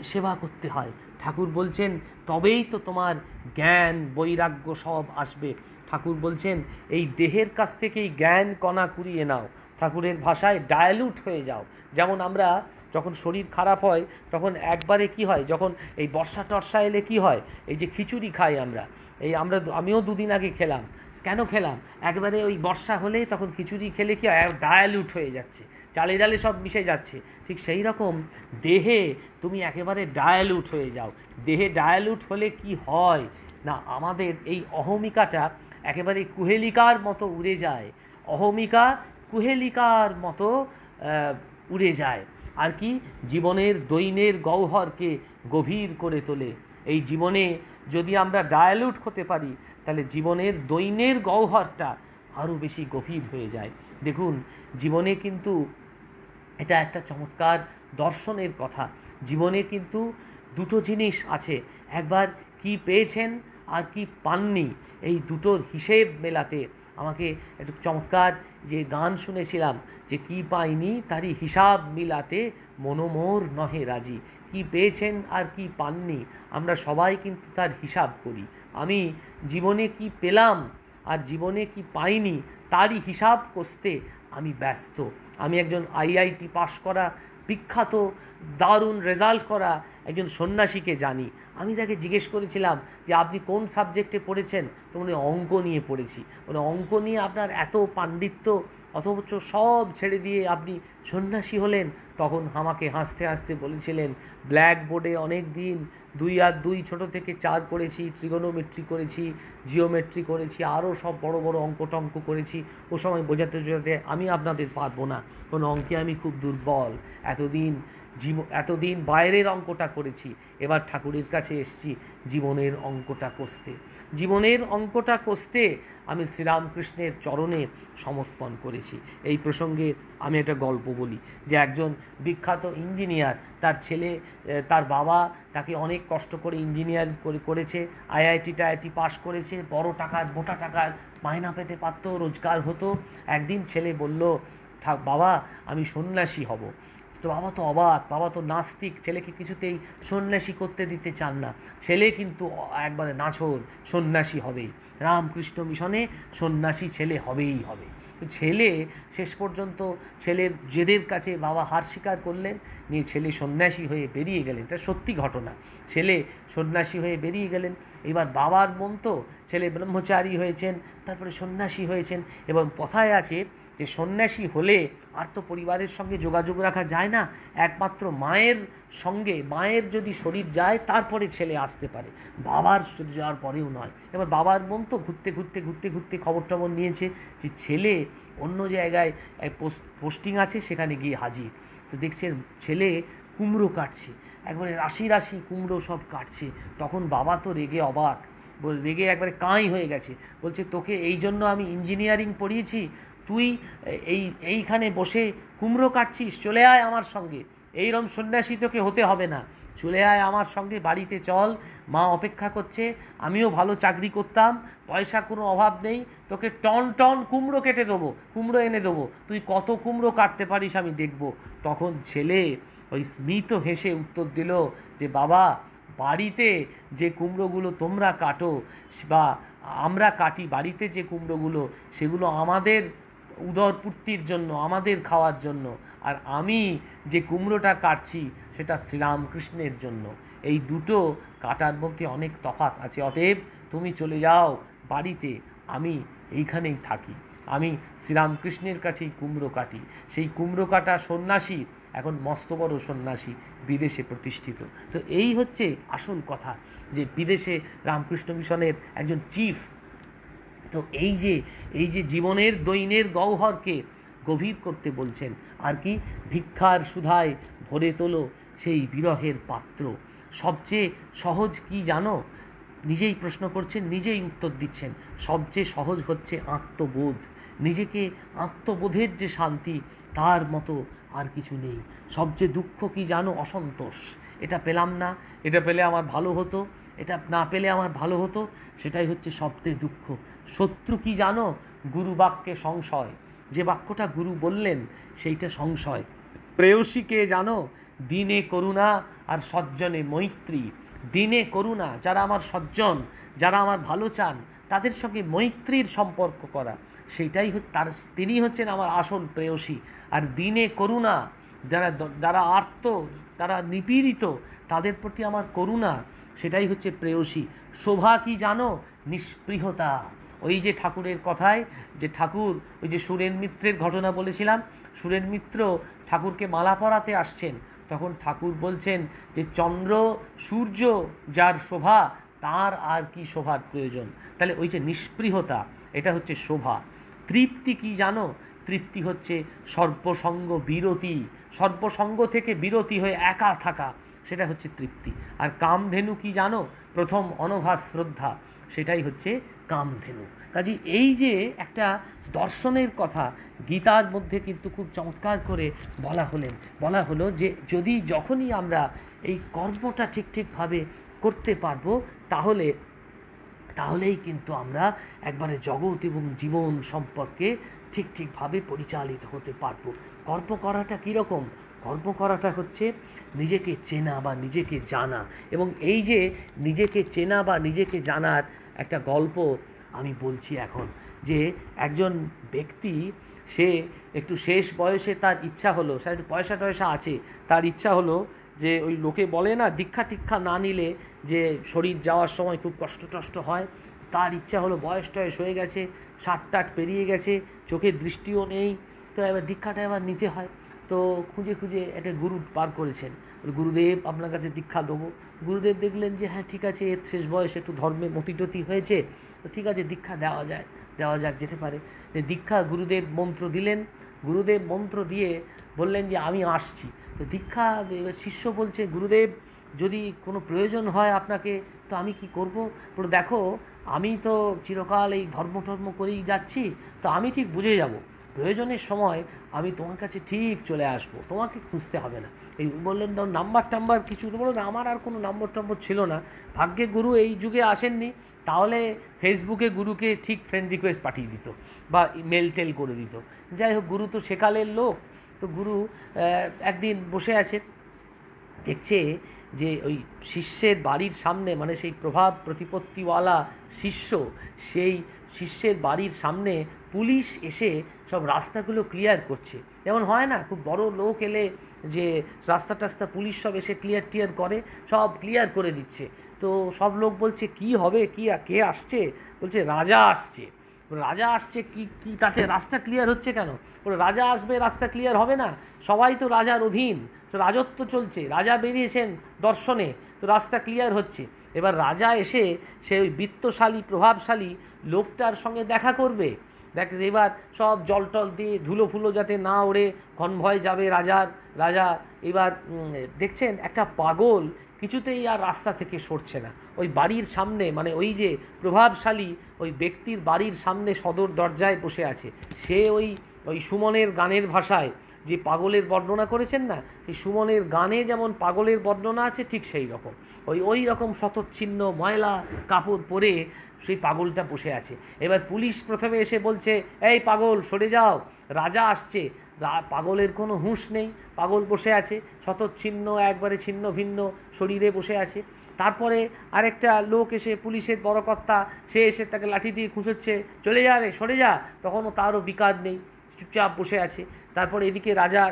[SPEAKER 1] সেবা করতে হয়। ঠাকুর বলছেন তবেই তো তোমার জ্ঞান বৈরাগ্য সব আসবে। ঠাকুর বলছেন এই দেহের কাছ থেকেই জ্ঞান কণা কুড়িয়ে নাও, ঠাকুরের ভাষায় ডায়ালুট হয়ে যাও। যেমন আমরা যখন শরীর খারাপ হয়, তখন একবারে কি হয়, যখন এই বর্ষা টর্ষা এলে কি হয়, এই যে খিচুড়ি খাই আমরা, আমিও দুদিন আগে খেলাম। কেন খেলাম? একবারে ওই বর্ষা হলে তখন খিচুড়ি খেলে কি হয়, ডায়ালুট হয়ে যাচ্ছে, চালে ডালে সব মিশে যাচ্ছে। ঠিক সেই রকম দেহে তুমি একেবারে ডায়ালুট হয়ে যাও। দেহে ডায়ালুট হলে কি হয় না, আমাদের এই অহমিকাটা একেবারে কুহেলিকার মতো উড়ে যায়। অহমিকা কুহেলিকার মতো উড়ে যায়। আর কি, জীবনের দৈনের গহ্বরকে গভীর করে তোলে। এই জীবনে যদি আমরা ডায়ালুট হতে পারি, তাহলে জীবনের দৈনের গহ্বরটা আরও বেশি গভীর হয়ে যায়। দেখুন, জীবনে কিন্তু এটা একটা চমৎকার দর্শনের কথা। জীবনে কিন্তু দুটো জিনিস আছে, একবার কি পেয়েছেন আর কি পাননি, এই দুটোর হিসেব মেলাতে আমাকে একটু চমৎকার যে গান শুনেছিলাম, যে কি পাইনি তারই হিসাব মিলাতে মনোমোর নহে রাজি। কি পেয়েছেন আর কি পাননি, আমরা সবাই কিন্তু তার হিসাব করি। আমি জীবনে কি পেলাম আর জীবনে কি পাইনি তারই হিসাব কষতে আমি ব্যস্ত। আমি একজন আইআইটি পাশ করা বিখ্যাত দারুণ রেজাল্ট করা একজন সন্ন্যাসীকে জানি। আমি তাকে জিজ্ঞেস করেছিলাম যে আপনি কোন সাবজেক্টে পড়েছেন, তো উনি অঙ্ক নিয়ে পড়েছি। মানে অঙ্ক নিয়ে আপনার এত পাণ্ডিত্য, অথচ সব ছেড়ে দিয়ে আপনি সন্ন্যাসী হলেন। তখন আমাকে হাসতে হাসতে বলেছিলেন, ব্ল্যাক বোর্ডে অনেক দিন 2 আর 2 ছোটো থেকে 4 করেছি, ট্রিগোনোমেট্রি করেছি, জিওমেট্রি করেছি, আরও সব বড় বড় অঙ্ক টঙ্ক করেছি। ও সময় বোঝাতে বোঝাতে আমি আপনাদের পারবো না, কোনো অঙ্কে আমি খুব দুর্বল। এতদিন বাইরের অঙ্কটা করেছি, এবার ঠাকুরের কাছে এসেছি জীবনের অঙ্কটা কষতে। জীবনের অঙ্কটা কষতে আমি শ্রীরামকৃষ্ণের চরণে সমর্পণ করেছি। এই প্রসঙ্গে আমি একটা গল্প বলি, যে একজন বিখ্যাত ইঞ্জিনিয়ার, তার বাবা তাকে অনেক কষ্ট করে ইঞ্জিনিয়ার করেছে, আইআইটি পাশ করেছে, বড় টাকার মোটা টাকার মাইনা পেতে পারতো, রোজগার হতো। একদিন ছেলে বলল, বাবা আমি সন্ন্যাসী হব। তো বাবা তো অবাক, বাবা তো নাস্তিক, ছেলেকে কিছুতেই সন্ন্যাসী করতে দিতে চান না। ছেলে কিন্তু একবারে নাছোড়, সন্ন্যাসী হবেই, রামকৃষ্ণ মিশনে সন্ন্যাসী ছেলে হবেই হবে। ছেলে শেষ পর্যন্ত ছেলের জেদের কাছে বাবা হার স্বীকার করলেন, নিয়ে ছেলে সন্ন্যাসী হয়ে বেরিয়ে গেলেন। এটা সত্যি ঘটনা, ছেলে সন্ন্যাসী হয়ে বেরিয়ে গেলেন। এবার বাবার মন তো, ছেলে ব্রহ্মচারী হয়েছেন, তারপরে সন্ন্যাসী হয়েছেন। এবং কথায় আছে যে সন্ন্যাসী হলে আর তো পরিবারের সঙ্গে যোগাযোগ রাখা যায় না, একমাত্র মায়ের সঙ্গে, মায়ের যদি শরীর যায় তারপরে ছেলে আসতে পারে, বাবার শরীর যাওয়ার পরেও নয়। এবার বাবার মন তো ঘুরতে ঘুরতে ঘুরতে ঘুরতে খবর টবর নিয়েছে যে ছেলে অন্য জায়গায় পোস্টিং আছে, সেখানে গিয়ে হাজির। তো দেখছেন ছেলে কুমড়ো কাটছে, একবারে রাশি রাশি কুমড়ো সব কাটছে। তখন বাবা তো রেগে অবাক, রেগে একবারে কাঁই হয়ে গেছে। বলছে, তোকে এই জন্য আমি ইঞ্জিনিয়ারিং পড়িয়েছি, তুই এইখানে বসে কুমড়ো কাটছিস? চলে আয় আমার সঙ্গে, এইরকম সন্ন্যাসী তোকে হতে হবে না, চলে আয় আমার সঙ্গে, বাড়িতে চল, মা অপেক্ষা করছে, আমিও ভালো চাকরি করতাম, পয়সা কোনো অভাব নেই, তোকে টন টন কুমড়ো কেটে দেবো, কুমড়ো এনে দেবো, তুই কত কুমড়ো কাটতে পারিস আমি দেখব। তখন ছেলে ওই স্মিত হেসে উত্তর দিল যে, বাবা বাড়িতে যে কুমড়োগুলো তোমরা কাটো বা আমরা কাটি, বাড়িতে যে কুমড়োগুলো, সেগুলো আমাদের উদরপূর্তির জন্য, আমাদের খাওয়ার জন্য, আর আমি যে কুমড়োটা কাটছি সেটা শ্রীরামকৃষ্ণের জন্য। এই দুটো কাটার মধ্যে অনেক তফাৎ আছে। অতএব তুমি চলে যাও বাড়িতে, আমি এইখানেই থাকি, আমি শ্রীরামকৃষ্ণের কাছেই কুমড়ো কাটি। সেই কুমড়ো কাটা সন্ন্যাসী এখন মস্ত বড় সন্ন্যাসী, বিদেশে প্রতিষ্ঠিত। তো এই হচ্ছে আসল কথা, যে বিদেশে রামকৃষ্ণ মিশনের একজন চিফ। তো এই যে জীবনের দৈনের গহ্বরকে গভীর করতে বলছেন, আর কি, ভিক্ষার সুধায় ভরে তোলো সেই বিরহের পাত্র। সবচেয়ে সহজ কি জানো? নিজেই প্রশ্ন করছেন, নিজেই উত্তর দিচ্ছেন। সবচেয়ে সহজ হচ্ছে আত্মবোধ। নিজেকে আত্মবোধের যে শান্তি, তার মতো আর কিছু নেই। সবচেয়ে দুঃখ কি জানো? অসন্তোষ। এটা পেলাম না, এটা পেলে আমার ভালো হতো, এটা না পেলে আমার ভালো হতো, সেটাই হচ্ছে সবচেয়ে দুঃখ। শত্রু কি জানো? গুরু বাক্যে সংশয়। যে বাক্যটা গুরু বললেন সেইটা সংশয়। প্রেয়সী কে জানো? দিনে করুণা আর সজ্জনে মৈত্রী। দিনে করুণা, যারা আমার সজ্জন, যারা আমার ভালো চান, তাদের সঙ্গে মৈত্রীর সম্পর্ক করা, সেইটাই তার, তিনি হচ্ছেন আমার আসল প্রেয়সী। আর দিনে করুণা, যারা আর্ত, যারা নিপীড়িত, তাদের প্রতি আমার করুণা, সেটাই হচ্ছে প্রেয়সী। শোভা কি জানো? নিষ্পৃহতা। ওই যে ঠাকুরের কথায়, যে ঠাকুর ওই যে সুরেন মিত্রের ঘটনা বলেছিলাম, সুরেন মিত্র ঠাকুরকে মালা পরাতে আসছেন, তখন ঠাকুর বলছেন যে চন্দ্র সূর্য যার শোভা, তার আর কি শোভার প্রয়োজন। তাহলে ওই যে নিষ্পৃহতা, এটা হচ্ছে শোভা। তৃপ্তি কি জানো? তৃপ্তি হচ্ছে সর্বসঙ্গ বিরতি, সর্বসঙ্গ থেকে বিরতি হয়ে একা থাকা, সেটা হচ্ছে তৃপ্তি। আর কামধেনু কি জানো? প্রথম অনভাস শ্রদ্ধা, সেটাই হচ্ছে কামধেনু। কাজে এই যে একটা দর্শনের কথা গীতার মধ্যে কিন্তু খুব চমৎকার করে বলা হলো যে যখনই আমরা এই কর্মটা ঠিকভাবে করতে পারবো, তাহলেই কিন্তু আমরা একবারে জগৎ এবং জীবন সম্পর্কে ঠিকভাবে পরিচালিত হতে পারবো। কর্ম করাটা কীরকম? কর্ম করাটা হচ্ছে নিজেকে চেনা বা নিজেকে জানা। এবং এই যে নিজেকে চেনা বা নিজেকে জানার একটা গল্প আমি বলছি এখন, যে একজন ব্যক্তি, সে একটু শেষ বয়সে তার ইচ্ছা হলো, সে একটু পয়সা টয়সা আছে, তার ইচ্ছা হলো যে ওই লোকে বলে না দীক্ষা টিক্ষা না নিলে যে শরীর যাওয়ার সময় খুব কষ্ট টষ্ট হয়, তার ইচ্ছা হলো, বয়স টয়স হয়ে গেছে, 60 পেরিয়ে গেছে, চোখের দৃষ্টিও নেই, তো এবার দীক্ষাটা এবার নিতে হয়। তো খুঁজে একটা গুরু পার করেছেন, গুরুদেব আপনার কাছে দীক্ষা দেবো। গুরুদেব দেখলেন যে হ্যাঁ ঠিক আছে, এর শেষ বয়সে একটু ধর্মে মতিটতি হয়েছে, তো ঠিক আছে দীক্ষা দেওয়া যাক, যেতে পারে। দীক্ষা গুরুদেব মন্ত্র দিলেন, গুরুদেব মন্ত্র দিয়ে বললেন যে আমি আসছি। তো দীক্ষা শিষ্য বলছে, গুরুদেব যদি কোনো প্রয়োজন হয় আপনাকে, তো আমি কি করব? বলে, দেখো আমি তো চিরকাল এই ধর্ম করেই যাচ্ছি, তো আমি ঠিক বুঝে যাব, প্রয়োজনের সময় আমি তোমার কাছে ঠিক চলে আসব, তোমাকে খুঁজতে হবে না। এই বললেন নাম্বার টাম্বার কিছু, বললো না, আমার আর কোনো নম্বর ছিল না, ভাগ্যে গুরু এই যুগে আসেননি, তাহলে ফেসবুকে গুরুকে ঠিক ফ্রেন্ড রিকোয়েস্ট পাঠিয়ে দিত বা মেল টেল করে দিত। যাই হোক, গুরু তো সেকালের লোক, তো গুরু একদিন বসে আছে, দেখছে যে ওই শিষ্যের বাড়ির সামনে, মানে সেই প্রভাব প্রতিপত্তিওয়ালা শিষ্য, সেই শিষ্যের বাড়ির সামনে পুলিশ এসে সব রাস্তাগুলো ক্লিয়ার করছে। যেমন হয় না, খুব বড় লোক এলে যে রাস্তা টাস্তা পুলিশ সব এসে ক্লিয়ার টিয়ার করে, সব ক্লিয়ার করে দিচ্ছে। তো সব লোক বলছে কি হবে, কি কে আসছে? বলছে রাজা আসছে। রাজা আসছে, কি কি তাতে রাস্তা ক্লিয়ার হচ্ছে কেন? বলে রাজা আসবে, রাস্তা ক্লিয়ার হবে না? সবাই তো রাজার অধীন, তো রাজত্ব চলছে, রাজা বেরিয়েছেন দর্শনে, তো রাস্তা ক্লিয়ার হচ্ছে। এবার রাজা এসে সে ওই বিত্তশালী প্রভাবশালী লোকটার সঙ্গে দেখা করবে। দেখ, এবার সব জল টল দিয়ে ধুলো ফুলো যাতে না ওড়ে কনভয় যাবে রাজা এবার দেখছেন একটা পাগল কিছুতেই আর রাস্তা থেকে সরছে না। ওই বাড়ির সামনে, মানে ওই যে প্রভাবশালী ওই ব্যক্তির বাড়ির সামনে সদর দরজায় বসে আছে। সে ওই সুমনের গানের ভাষায় যে পাগলের বর্ণনা করেছেন না, সেই সুমনের গানে যেমন পাগলের বর্ণনা আছে, ঠিক সেই রকম ওই রকম শতচ্ছিন্ন ময়লা কাপড় পরে সেই পাগলটা বসে আছে। এবার পুলিশ প্রথমে এসে বলছে, এই পাগল সরে যাও, রাজা আসছে। পাগলের কোনো হুঁশ নেই, পাগল বসে আছে শতচ্ছিন্ন, একবারে ছিন্ন ভিন্ন শরীরে বসে আছে। তারপরে আরেকটা লোক এসে, পুলিশের বড় কর্তা, সে এসে তাকে লাঠি দিয়ে খুঁচোচ্ছে, চলে যা রে, সরে যা। তখনও তারও বিকার নেই, চুপচাপ বসে আছে। তারপরে এদিকে রাজা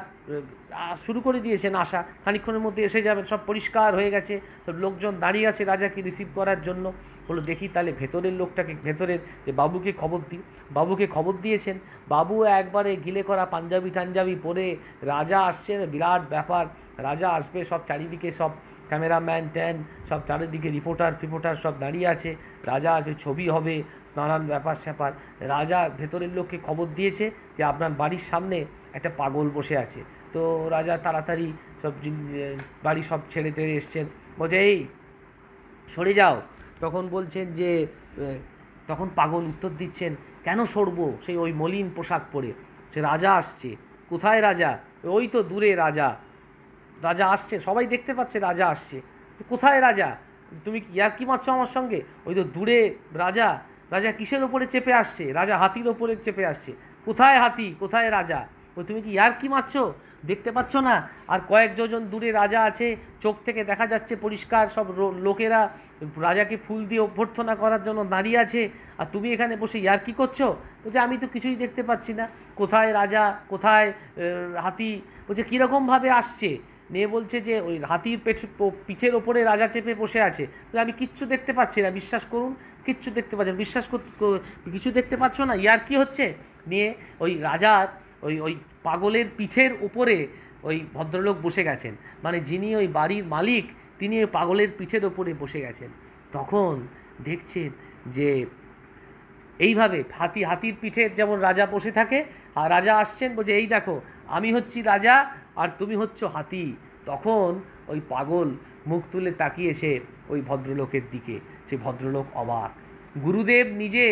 [SPEAKER 1] শুরু করে দিয়েছেন আসা, খানিকক্ষণের মধ্যে এসে যাবেন, সব পরিষ্কার হয়ে গেছে, সব লোকজন দাঁড়িয়ে আছে রাজাকে রিসিভ করার জন্য। বলো দেখি তাহলে ভেতরের লোকটাকে, ভেতরের যে বাবুকে খবর দিই। বাবুকে খবর দিয়েছেন, বাবু একবারে গিলে করা পাঞ্জাবি টাঞ্জাবি পরে, রাজা আসছে, বিরাট ব্যাপার, রাজা আসবে, সব চারিদিকে সব ক্যামেরাম্যান ট্যান সব চারিদিকে রিপোর্টার সব দাঁড়িয়ে আছে, রাজা আছে, ছবি হবে, নানান ব্যাপার স্যাপার। রাজা ভেতরের লোককে খবর দিয়েছে যে আপনার বাড়ির সামনে একটা পাগল বসে আছে। তো রাজা তাড়াতাড়ি সব বাড়ি সব ছেড়ে তেড়ে এসছেন, বলছে এই সরে যাও। তখন বলছেন যে, তখন পাগল উত্তর দিচ্ছেন, কেন সরবো, সেই ওই মলিন পোশাক পরে, সে রাজা আসছে। কোথায় রাজা? ওই তো দূরে রাজা আসছে, সবাই দেখতে পাচ্ছে রাজা আসছে। কোথায় রাজা? তুমি কি মারছো আমার সঙ্গে? ওই তো দূরে রাজা। রাজা কিসের ওপরে চেপে আসছে? রাজা হাতির ওপরে চেপে আসছে। কোথায় হাতি, কোথায় রাজা? তুমি কি কি মারছো? দেখতে পাচ্ছ না? আর কয়েক যোজন দূরে রাজা আছে, চোখ থেকে দেখা যাচ্ছে পরিষ্কার, সব লোকেরা রাজাকে ফুল দিয়ে অভ্যর্থনা করার জন্য দাঁড়িয়ে আছে, আর তুমি এখানে বসে কি করছো? বলছে আমি তো কিছুই দেখতে পাচ্ছি না, কোথায় রাজা, কোথায় হাতি? বলছে কীরকমভাবে আসছে? নিয়ে বলছে যে ওই হাতির পিঠের ওপরে রাজা চেপে বসে আছে। আমি কিচ্ছু দেখতে পাচ্ছি না, বিশ্বাস করুন, কিচ্ছু দেখতে পাচ্ছি না, কিছু দেখতে পাচ্ছ না, কি হচ্ছে? নিয়ে ওই রাজার ওই পাগলের পিঠের উপরে ওই ভদ্রলোক বসে গেছেন, মানে যিনি ওই বাড়ির মালিক, তিনি ওই পাগলের পিঠের ওপরে বসে গেছেন। তখন দেখছেন যে এইভাবে হাতির পিঠে যেমন রাজা বসে থাকে, আর রাজা আসছেন, বলছে এই দেখো আমি হচ্ছি রাজা আর তুমি হচ্ছ হাতি। তখন ওই পাগল মুখ তুলে তাকিয়েছে ওই ভদ্রলোকের দিকে, সেই ভদ্রলোক অবাক। গুরুদেব নিজে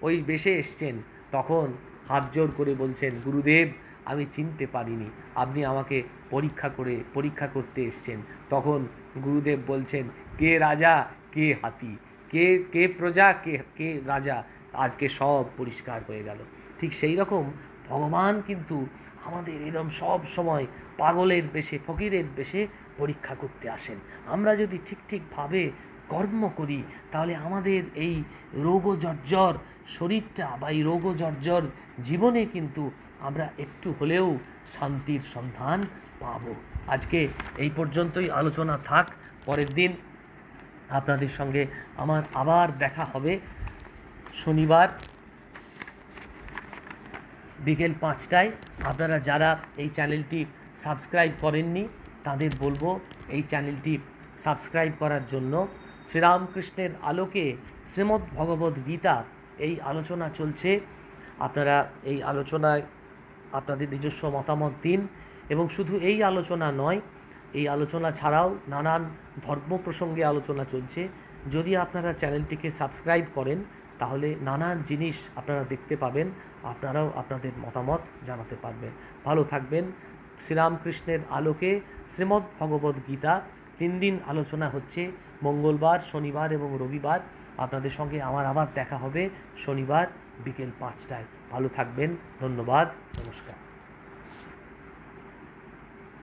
[SPEAKER 1] ওই বেশে এসছেন। তখন হাত জোর করে বলছেন, গুরুদেব আমি চিনতে পারিনি, আপনি আমাকে পরীক্ষা করতে এসছেন। তখন গুরুদেব বলছেন, কে রাজা কে হাতি, কে প্রজা কে রাজা, আজকে সব পরিষ্কার হয়ে গেল। ঠিক সেই রকম ভগবান কিন্তু আমাদের এরকম সব সময় পাগলের বেশে, ফকিরের বেশে পরীক্ষা করতে আসেন। আমরা যদি ঠিকভাবে কর্ম করি, তাহলে আমাদের এই রোগজর্জর শরীরটা বা এই রোগজর্জর জীবনে কিন্তু আমরা একটু হলেও শান্তির সন্ধান পাব। আজকে এই পর্যন্তই আলোচনা থাক, পরের দিন আপনাদের সঙ্গে আমার আবার দেখা হবে শনিবার বিকেল 5টায়। আপনারা যারা এই চ্যানেলটি সাবস্ক্রাইব করেননি তাদের বলবো এই চ্যানেলটি সাবস্ক্রাইব করার জন্য। শ্রীরামকৃষ্ণের আলোকে শ্রীমদ্ ভগবদ্ গীতা এই আলোচনা চলছে, আপনারা এই আলোচনায় আপনাদের নিজস্ব মতামত দিন। এবং শুধু এই আলোচনা নয়, এই আলোচনা ছাড়াও নানান ধর্ম প্রসঙ্গে আলোচনা চলছে। যদি আপনারা চ্যানেলটিকে সাবস্ক্রাইব করেন তাহলে নানান জিনিস আপনারা দেখতে পাবেন, আপনারাও আপনাদের মতামত জানাতে পারবেন। ভালো থাকবেন। শ্রীরামকৃষ্ণের আলোকে শ্রীমদ্ ভগবদ্ গীতা 3 দিন আলোচনা হচ্ছে, মঙ্গলবার, শনিবার এবং রবিবার। আপনাদের সঙ্গে আমার আবার দেখা হবে শনিবার বিকেল 5টায়। ভালো থাকবেন, ধন্যবাদ, নমস্কার।